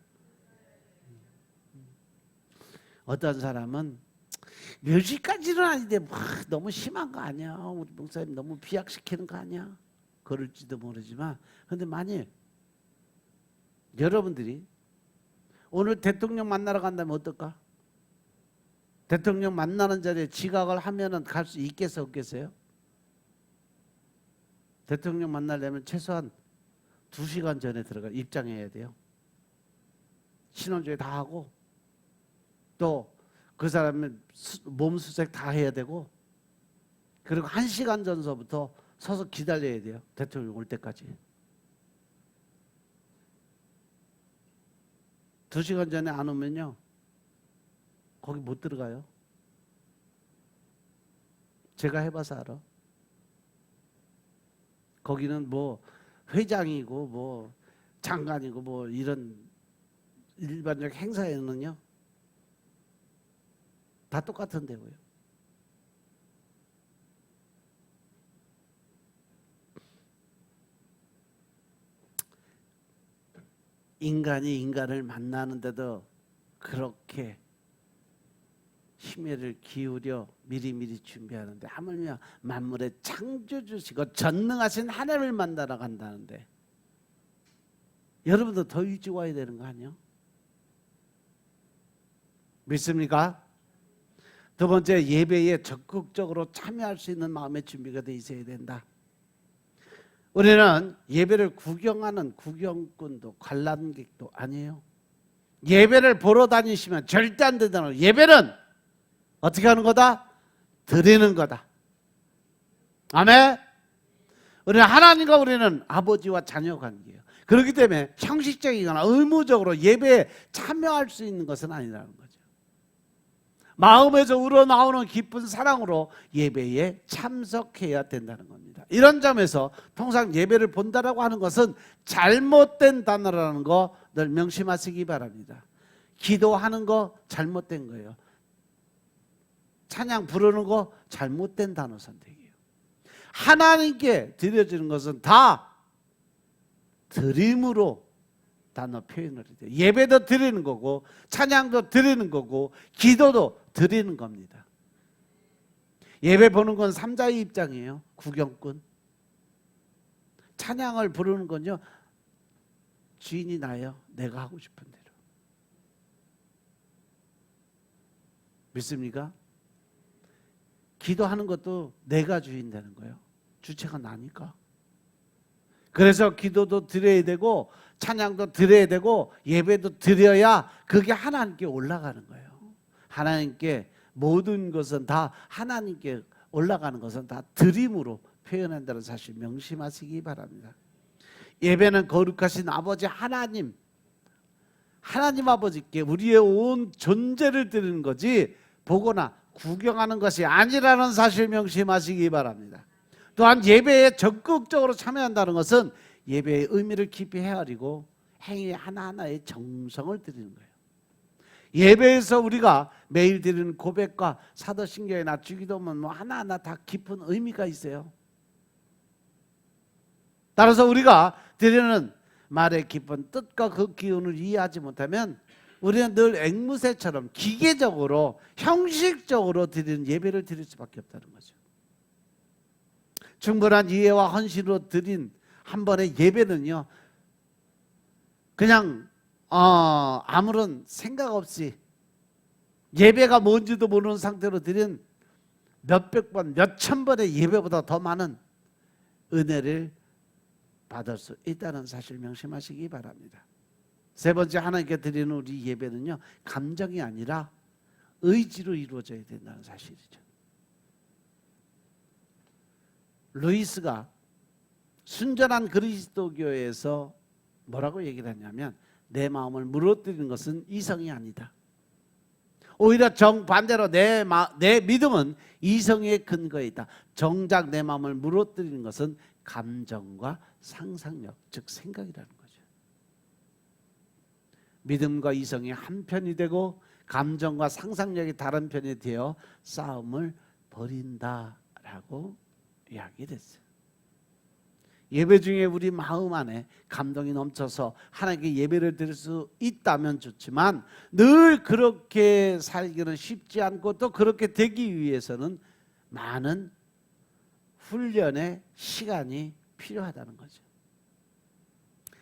어떤 사람은 멸시까지는 아닌데 너무 심한 거 아니야? 우리 목사님 너무 비약시키는 거 아니야? 그럴지도 모르지만, 그런데 만일 여러분들이 오늘 대통령 만나러 간다면 어떨까? 대통령 만나는 자리에 지각을 하면은 갈 수 있겠어 없겠어요? 대통령 만나려면 최소한 2시간 전에 입장해야 돼요. 신원조회 다 하고 또 그 사람의 몸 수색 다 해야 되고, 그리고 1시간 전서부터 서서 기다려야 돼요. 대통령 올 때까지. 2시간 전에 안 오면요 거기 못 들어가요. 제가 해봐서 알아. 거기는 뭐 회장이고 뭐 장관이고 뭐 이런 일반적 행사에는요 다 똑같은 데고요. 인간이 인간을 만나는데도 그렇게 심혈을 기울여 미리미리 준비하는데, 하물며 만물의 창조주시고 전능하신 하나님을 만나러 간다는데 여러분도 더 일찍 와야 되는 거 아니에요? 믿습니까? 두 번째, 예배에 적극적으로 참여할 수 있는 마음의 준비가 돼 있어야 된다. 우리는 예배를 구경하는 구경꾼도 관람객도 아니에요. 예배를 보러 다니시면 절대 안 된다는 거예요. 예배는 어떻게 하는 거다? 드리는 거다. 아멘. 우리는 하나님과 우리는 아버지와 자녀 관계예요. 그렇기 때문에 형식적이거나 의무적으로 예배에 참여할 수 있는 것은 아니라는 거죠. 마음에서 우러나오는 깊은 사랑으로 예배에 참석해야 된다는 겁니다. 이런 점에서 통상 예배를 본다라고 하는 것은 잘못된 단어라는 거 늘 명심하시기 바랍니다. 기도하는 거 잘못된 거예요. 찬양 부르는 거 잘못된 단어 선택이에요. 하나님께 드려지는 것은 다 드림으로 단어 표현을 해요. 예배도 드리는 거고 찬양도 드리는 거고 기도도 드리는 겁니다. 예배 보는 건 삼자의 입장이에요. 구경꾼. 찬양을 부르는 건요, 주인이 나예요. 내가 하고 싶은 대로. 믿습니까? 기도하는 것도 내가 주인 되는 거예요. 주체가 나니까. 그래서 기도도 드려야 되고 찬양도 드려야 되고 예배도 드려야 그게 하나님께 올라가는 거예요. 하나님께 모든 것은 다 하나님께 올라가는 것은 다 드림으로 표현한다는 사실 명심하시기 바랍니다. 예배는 거룩하신 아버지 하나님 아버지께 우리의 온 존재를 드리는 거지 보거나 구경하는 것이 아니라는 사실 명심하시기 바랍니다. 또한 예배에 적극적으로 참여한다는 것은 예배의 의미를 깊이 헤아리고 행위 하나하나에 정성을 드리는 거예요. 예배에서 우리가 매일 드리는 고백과 사도신경이나 주기도문 뭐 하나하나 다 깊은 의미가 있어요. 따라서 우리가 드리는 말의 깊은 뜻과 그 기운을 이해하지 못하면 우리는 늘 앵무새처럼 기계적으로 형식적으로 드리는 예배를 드릴 수밖에 없다는 거죠. 충분한 이해와 헌신으로 드린 한 번의 예배는요, 그냥 아무런 생각 없이 예배가 뭔지도 모르는 상태로 드린 몇백 번, 몇천 번의 예배보다 더 많은 은혜를 받을 수 있다는 사실 명심하시기 바랍니다. 세 번째, 하나님께 드리는 우리 예배는요, 감정이 아니라 의지로 이루어져야 된다는 사실이죠. 루이스가 순전한 그리스도교에서 뭐라고 얘기를 하냐면, 내 마음을 무너뜨리는 것은 이성이 아니다. 오히려 정반대로 내 믿음은 이성의 근거에 있다. 정작 내 마음을 무너뜨리는 것은 감정과 상상력, 즉 생각이라는 거죠. 믿음과 이성이 한 편이 되고 감정과 상상력이 다른 편이 되어 싸움을 벌인다라고 이야기됐어요. 예배 중에 우리 마음 안에 감동이 넘쳐서 하나님께 예배를 드릴 수 있다면 좋지만, 늘 그렇게 살기는 쉽지 않고 또 그렇게 되기 위해서는 많은 훈련의 시간이 필요하다는 거죠.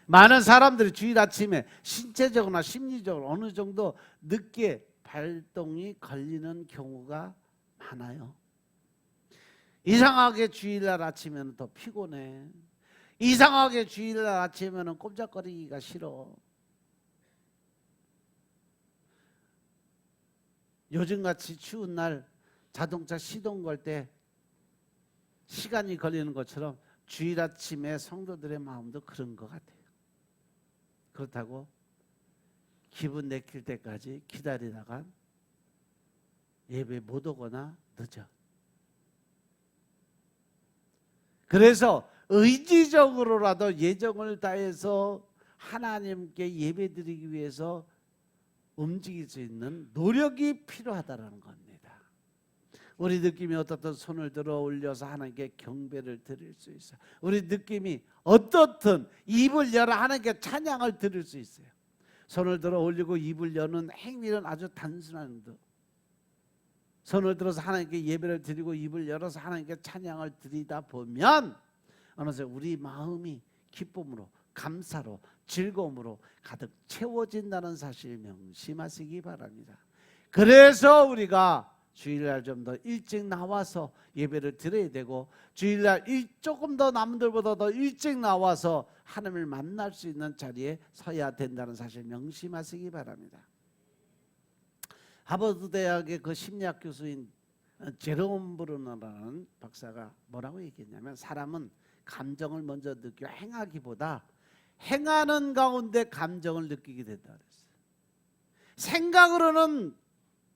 많은 사람들이 주일 아침에 신체적으로나 심리적으로 어느 정도 늦게 발동이 걸리는 경우가 많아요. 이상하게 주일날 아침에는 더 피곤해. 이상하게 주일날 아침에는 꼼짝거리기가 싫어. 요즘같이 추운 날 자동차 시동 걸 때 시간이 걸리는 것처럼 주일 아침에 성도들의 마음도 그런 것 같아요. 그렇다고 기분 내킬 때까지 기다리다가 예배 못 오거나 늦어. 그래서 의지적으로라도 예정을 다해서 하나님께 예배드리기 위해서 움직일 수 있는 노력이 필요하다는 겁니다. 우리 느낌이 어떻든 손을 들어 올려서 하나님께 경배를 드릴 수 있어요. 우리 느낌이 어떻든 입을 열어 하나님께 찬양을 드릴 수 있어요. 손을 들어 올리고 입을 여는 행위는 아주 단순한 것. 손을 들어서 하나님께 예배를 드리고 입을 열어서 하나님께 찬양을 드리다 보면 어느새 우리 마음이 기쁨으로, 감사로, 즐거움으로 가득 채워진다는 사실 명심하시기 바랍니다. 그래서 우리가 주일날 좀 더 일찍 나와서 예배를 드려야 되고, 주일날 조금 더 남들보다 더 일찍 나와서 하나님을 만날 수 있는 자리에 서야 된다는 사실 명심하시기 바랍니다. 하버드 대학의 그 심리학 교수인 제롬 브루너라는 박사가 뭐라고 얘기했냐면, 사람은 감정을 먼저 느끼고 행하기보다 행하는 가운데 감정을 느끼게 된다 그랬어요. 생각으로는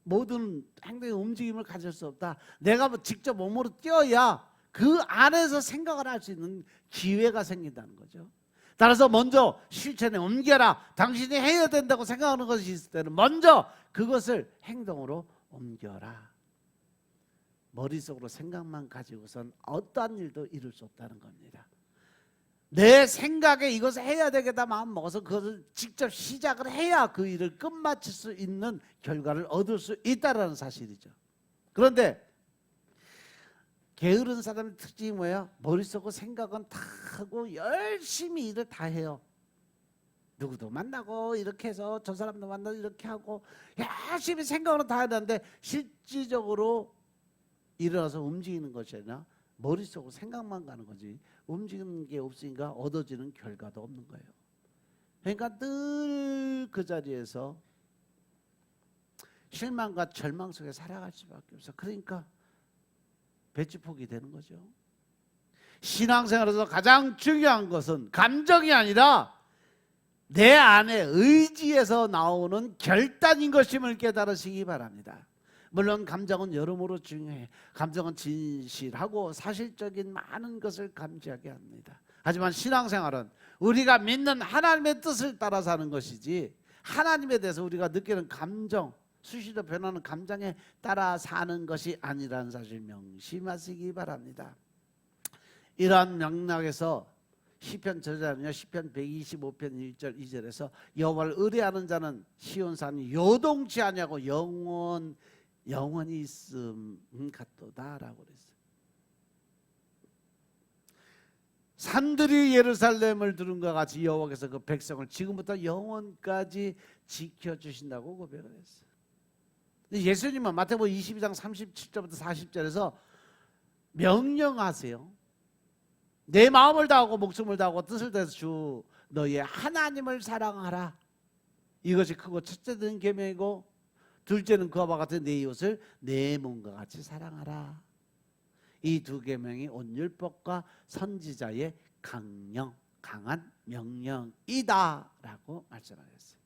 모든 행동의 움직임을 가질 수 없다. 내가 직접 몸으로 뛰어야 그 안에서 생각을 할 수 있는 기회가 생긴다는 거죠. 따라서 먼저 실천에 옮겨라. 당신이 해야 된다고 생각하는 것이 있을 때는 먼저 그것을 행동으로 옮겨라. 머릿속으로 생각만 가지고선 어떠한 일도 이룰 수 없다는 겁니다. 내 생각에 이것을 해야 되겠다 마음 먹어서 그것을 직접 시작을 해야 그 일을 끝마칠 수 있는 결과를 얻을 수 있다는 사실이죠. 그런데 게으른 사람의 특징이 뭐예요? 머릿속으로 생각은 다 하고 열심히 일을 다 해요. 누구도 만나고 이렇게 해서 저 사람도 만나고 이렇게 하고 열심히 생각으로 다 하는데 실질적으로 일어나서 움직이는 것이 아니라 머릿속으로 생각만 가는 거지 움직이는 게 없으니까 얻어지는 결과도 없는 거예요. 그러니까 늘 그 자리에서 실망과 절망 속에 살아갈 수밖에 없어. 그러니까 배추폭이 되는 거죠. 신앙생활에서 가장 중요한 것은 감정이 아니라 내 안에 의지에서 나오는 결단인 것임을 깨달으시기 바랍니다. 물론 감정은 여러모로 중요해. 감정은 진실하고 사실적인 많은 것을 감지하게 합니다. 하지만 신앙생활은 우리가 믿는 하나님의 뜻을 따라 사는 것이지, 하나님에 대해서 우리가 느끼는 감정, 수시로 변하는 감정에 따라 사는 것이 아니라는 사실 명심하시기 바랍니다. 이러한 맥락에서 시편 저자는요 시편 125편 1절 2절에서 여호와를 의뢰하는 자는 시온산이 요동치 아니하고 영원히 있음 같도다라고 그랬어요. 산들이 예루살렘을 두른 것 같이 여호와께서 그 백성을 지금부터 영원까지 지켜주신다고 고백을 했어요. 예수님은 마태복음 22장 37절부터 40절에서 명령하세요. 내 마음을 다하고 목숨을 다하고 뜻을 다해서 주 너의 하나님을 사랑하라. 이것이 크고 첫째는 계명이고 둘째는 그와 같은 내 이웃을 내 몸과 같이 사랑하라. 이 두 계명이 온율법과 선지자의 강한 명령이다라고 말씀하셨어요.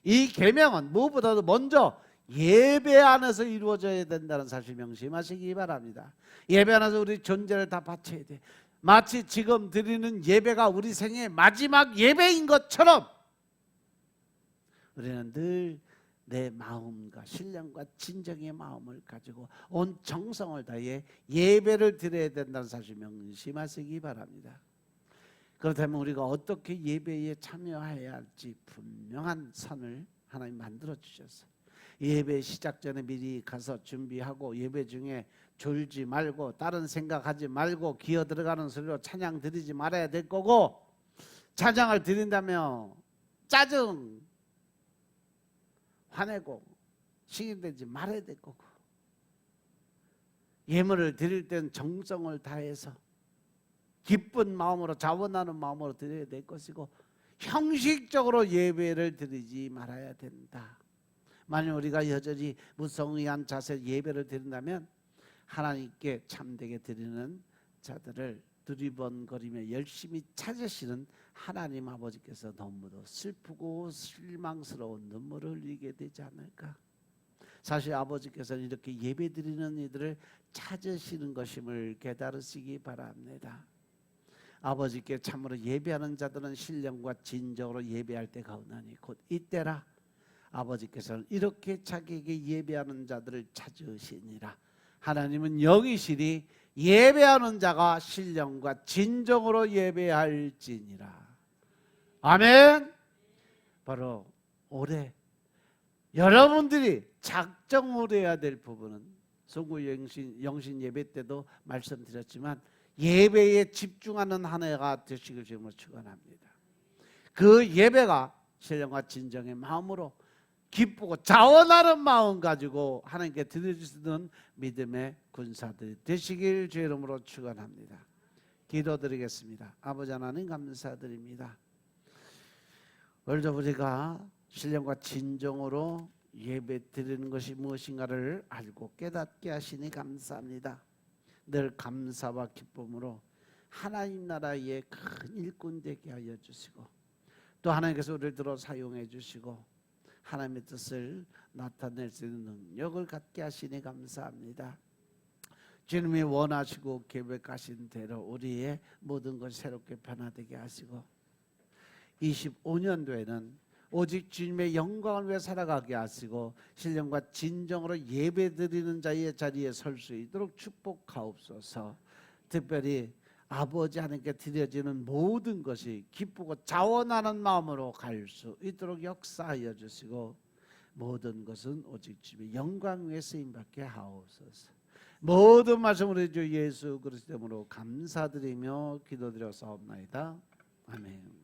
이 계명은 무엇보다도 먼저 예배 안에서 이루어져야 된다는 사실 명심하시기 바랍니다. 예배 안에서 우리 존재를 다 바쳐야 돼. 마치 지금 드리는 예배가 우리 생애의 마지막 예배인 것처럼 우리는 늘 내 마음과 신령과 진정의 마음을 가지고 온 정성을 다해 예배를 드려야 된다는 사실 명심하시기 바랍니다. 그렇다면 우리가 어떻게 예배에 참여해야 할지 분명한 선을 하나님 만들어 주셨어요. 예배 시작 전에 미리 가서 준비하고 예배 중에 졸지 말고 다른 생각하지 말고 기어 들어가는 소리로 찬양 드리지 말아야 될 거고, 찬양을 드린다며 짜증 화내고 시기되지 말아야 될 거고, 예물을 드릴 땐 정성을 다해서 기쁜 마음으로 자원하는 마음으로 드려야 될 것이고, 형식적으로 예배를 드리지 말아야 된다. 만약 우리가 여전히 무성의한 자세로 예배를 드린다면 하나님께 참되게 드리는 자들을 두리번거리며 열심히 찾으시는 하나님 아버지께서 너무도 슬프고 실망스러운 눈물을 흘리게 되지 않을까. 사실 아버지께서는 이렇게 예배 드리는 이들을 찾으시는 것임을 깨달으시기 바랍니다. 아버지께 참으로 예배하는 자들은 신령과 진정으로 예배할 때가 오나니 곧 이때라. 아버지께서는 이렇게 자기에게 예배하는 자들을 찾으시니라. 하나님은 영이시니 예배하는 자가 신령과 진정으로 예배할지니라. 아멘. 바로 올해 여러분들이 작정을 해야 될 부분은 송구 영신 예배 때도 말씀드렸지만 예배에 집중하는 한 해가 되시길 주님으로 축원합니다. 그 예배가 신령과 진정의 마음으로 기쁘고 자원하는 마음 가지고 하나님께 드려주시는 믿음의 군사들이 되시길 주의 이름으로 축원합니다. 기도드리겠습니다. 아버지 하나님 감사드립니다. 오늘도 우리가 신령과 진정으로 예배 드리는 것이 무엇인가를 알고 깨닫게 하시니 감사합니다. 늘 감사와 기쁨으로 하나님 나라의 큰 일꾼 되게 하여 주시고, 또 하나님께서 우리를 들어 사용해 주시고 하나님의 뜻을 나타낼 수 있는 능력을 갖게 하시니 감사합니다. 주님이 원하시고 계획하신 대로 우리의 모든 것이 새롭게 변화되게 하시고 25년도에는 오직 주님의 영광을 위해 살아가게 하시고 신령과 진정으로 예배드리는 자의 자리에 설 수 있도록 축복하옵소서. 특별히 아버지 하나님께 드려지는 모든 것이 기쁘고 자원하는 마음으로 갈 수 있도록 역사하여 주시고, 모든 것은 오직 주님의 영광 위에 쓰임받게 하옵소서. 모든 말씀 우리 주 예수 그리스도 이름으로 감사드리며 기도드려사옵나이다. 아멘.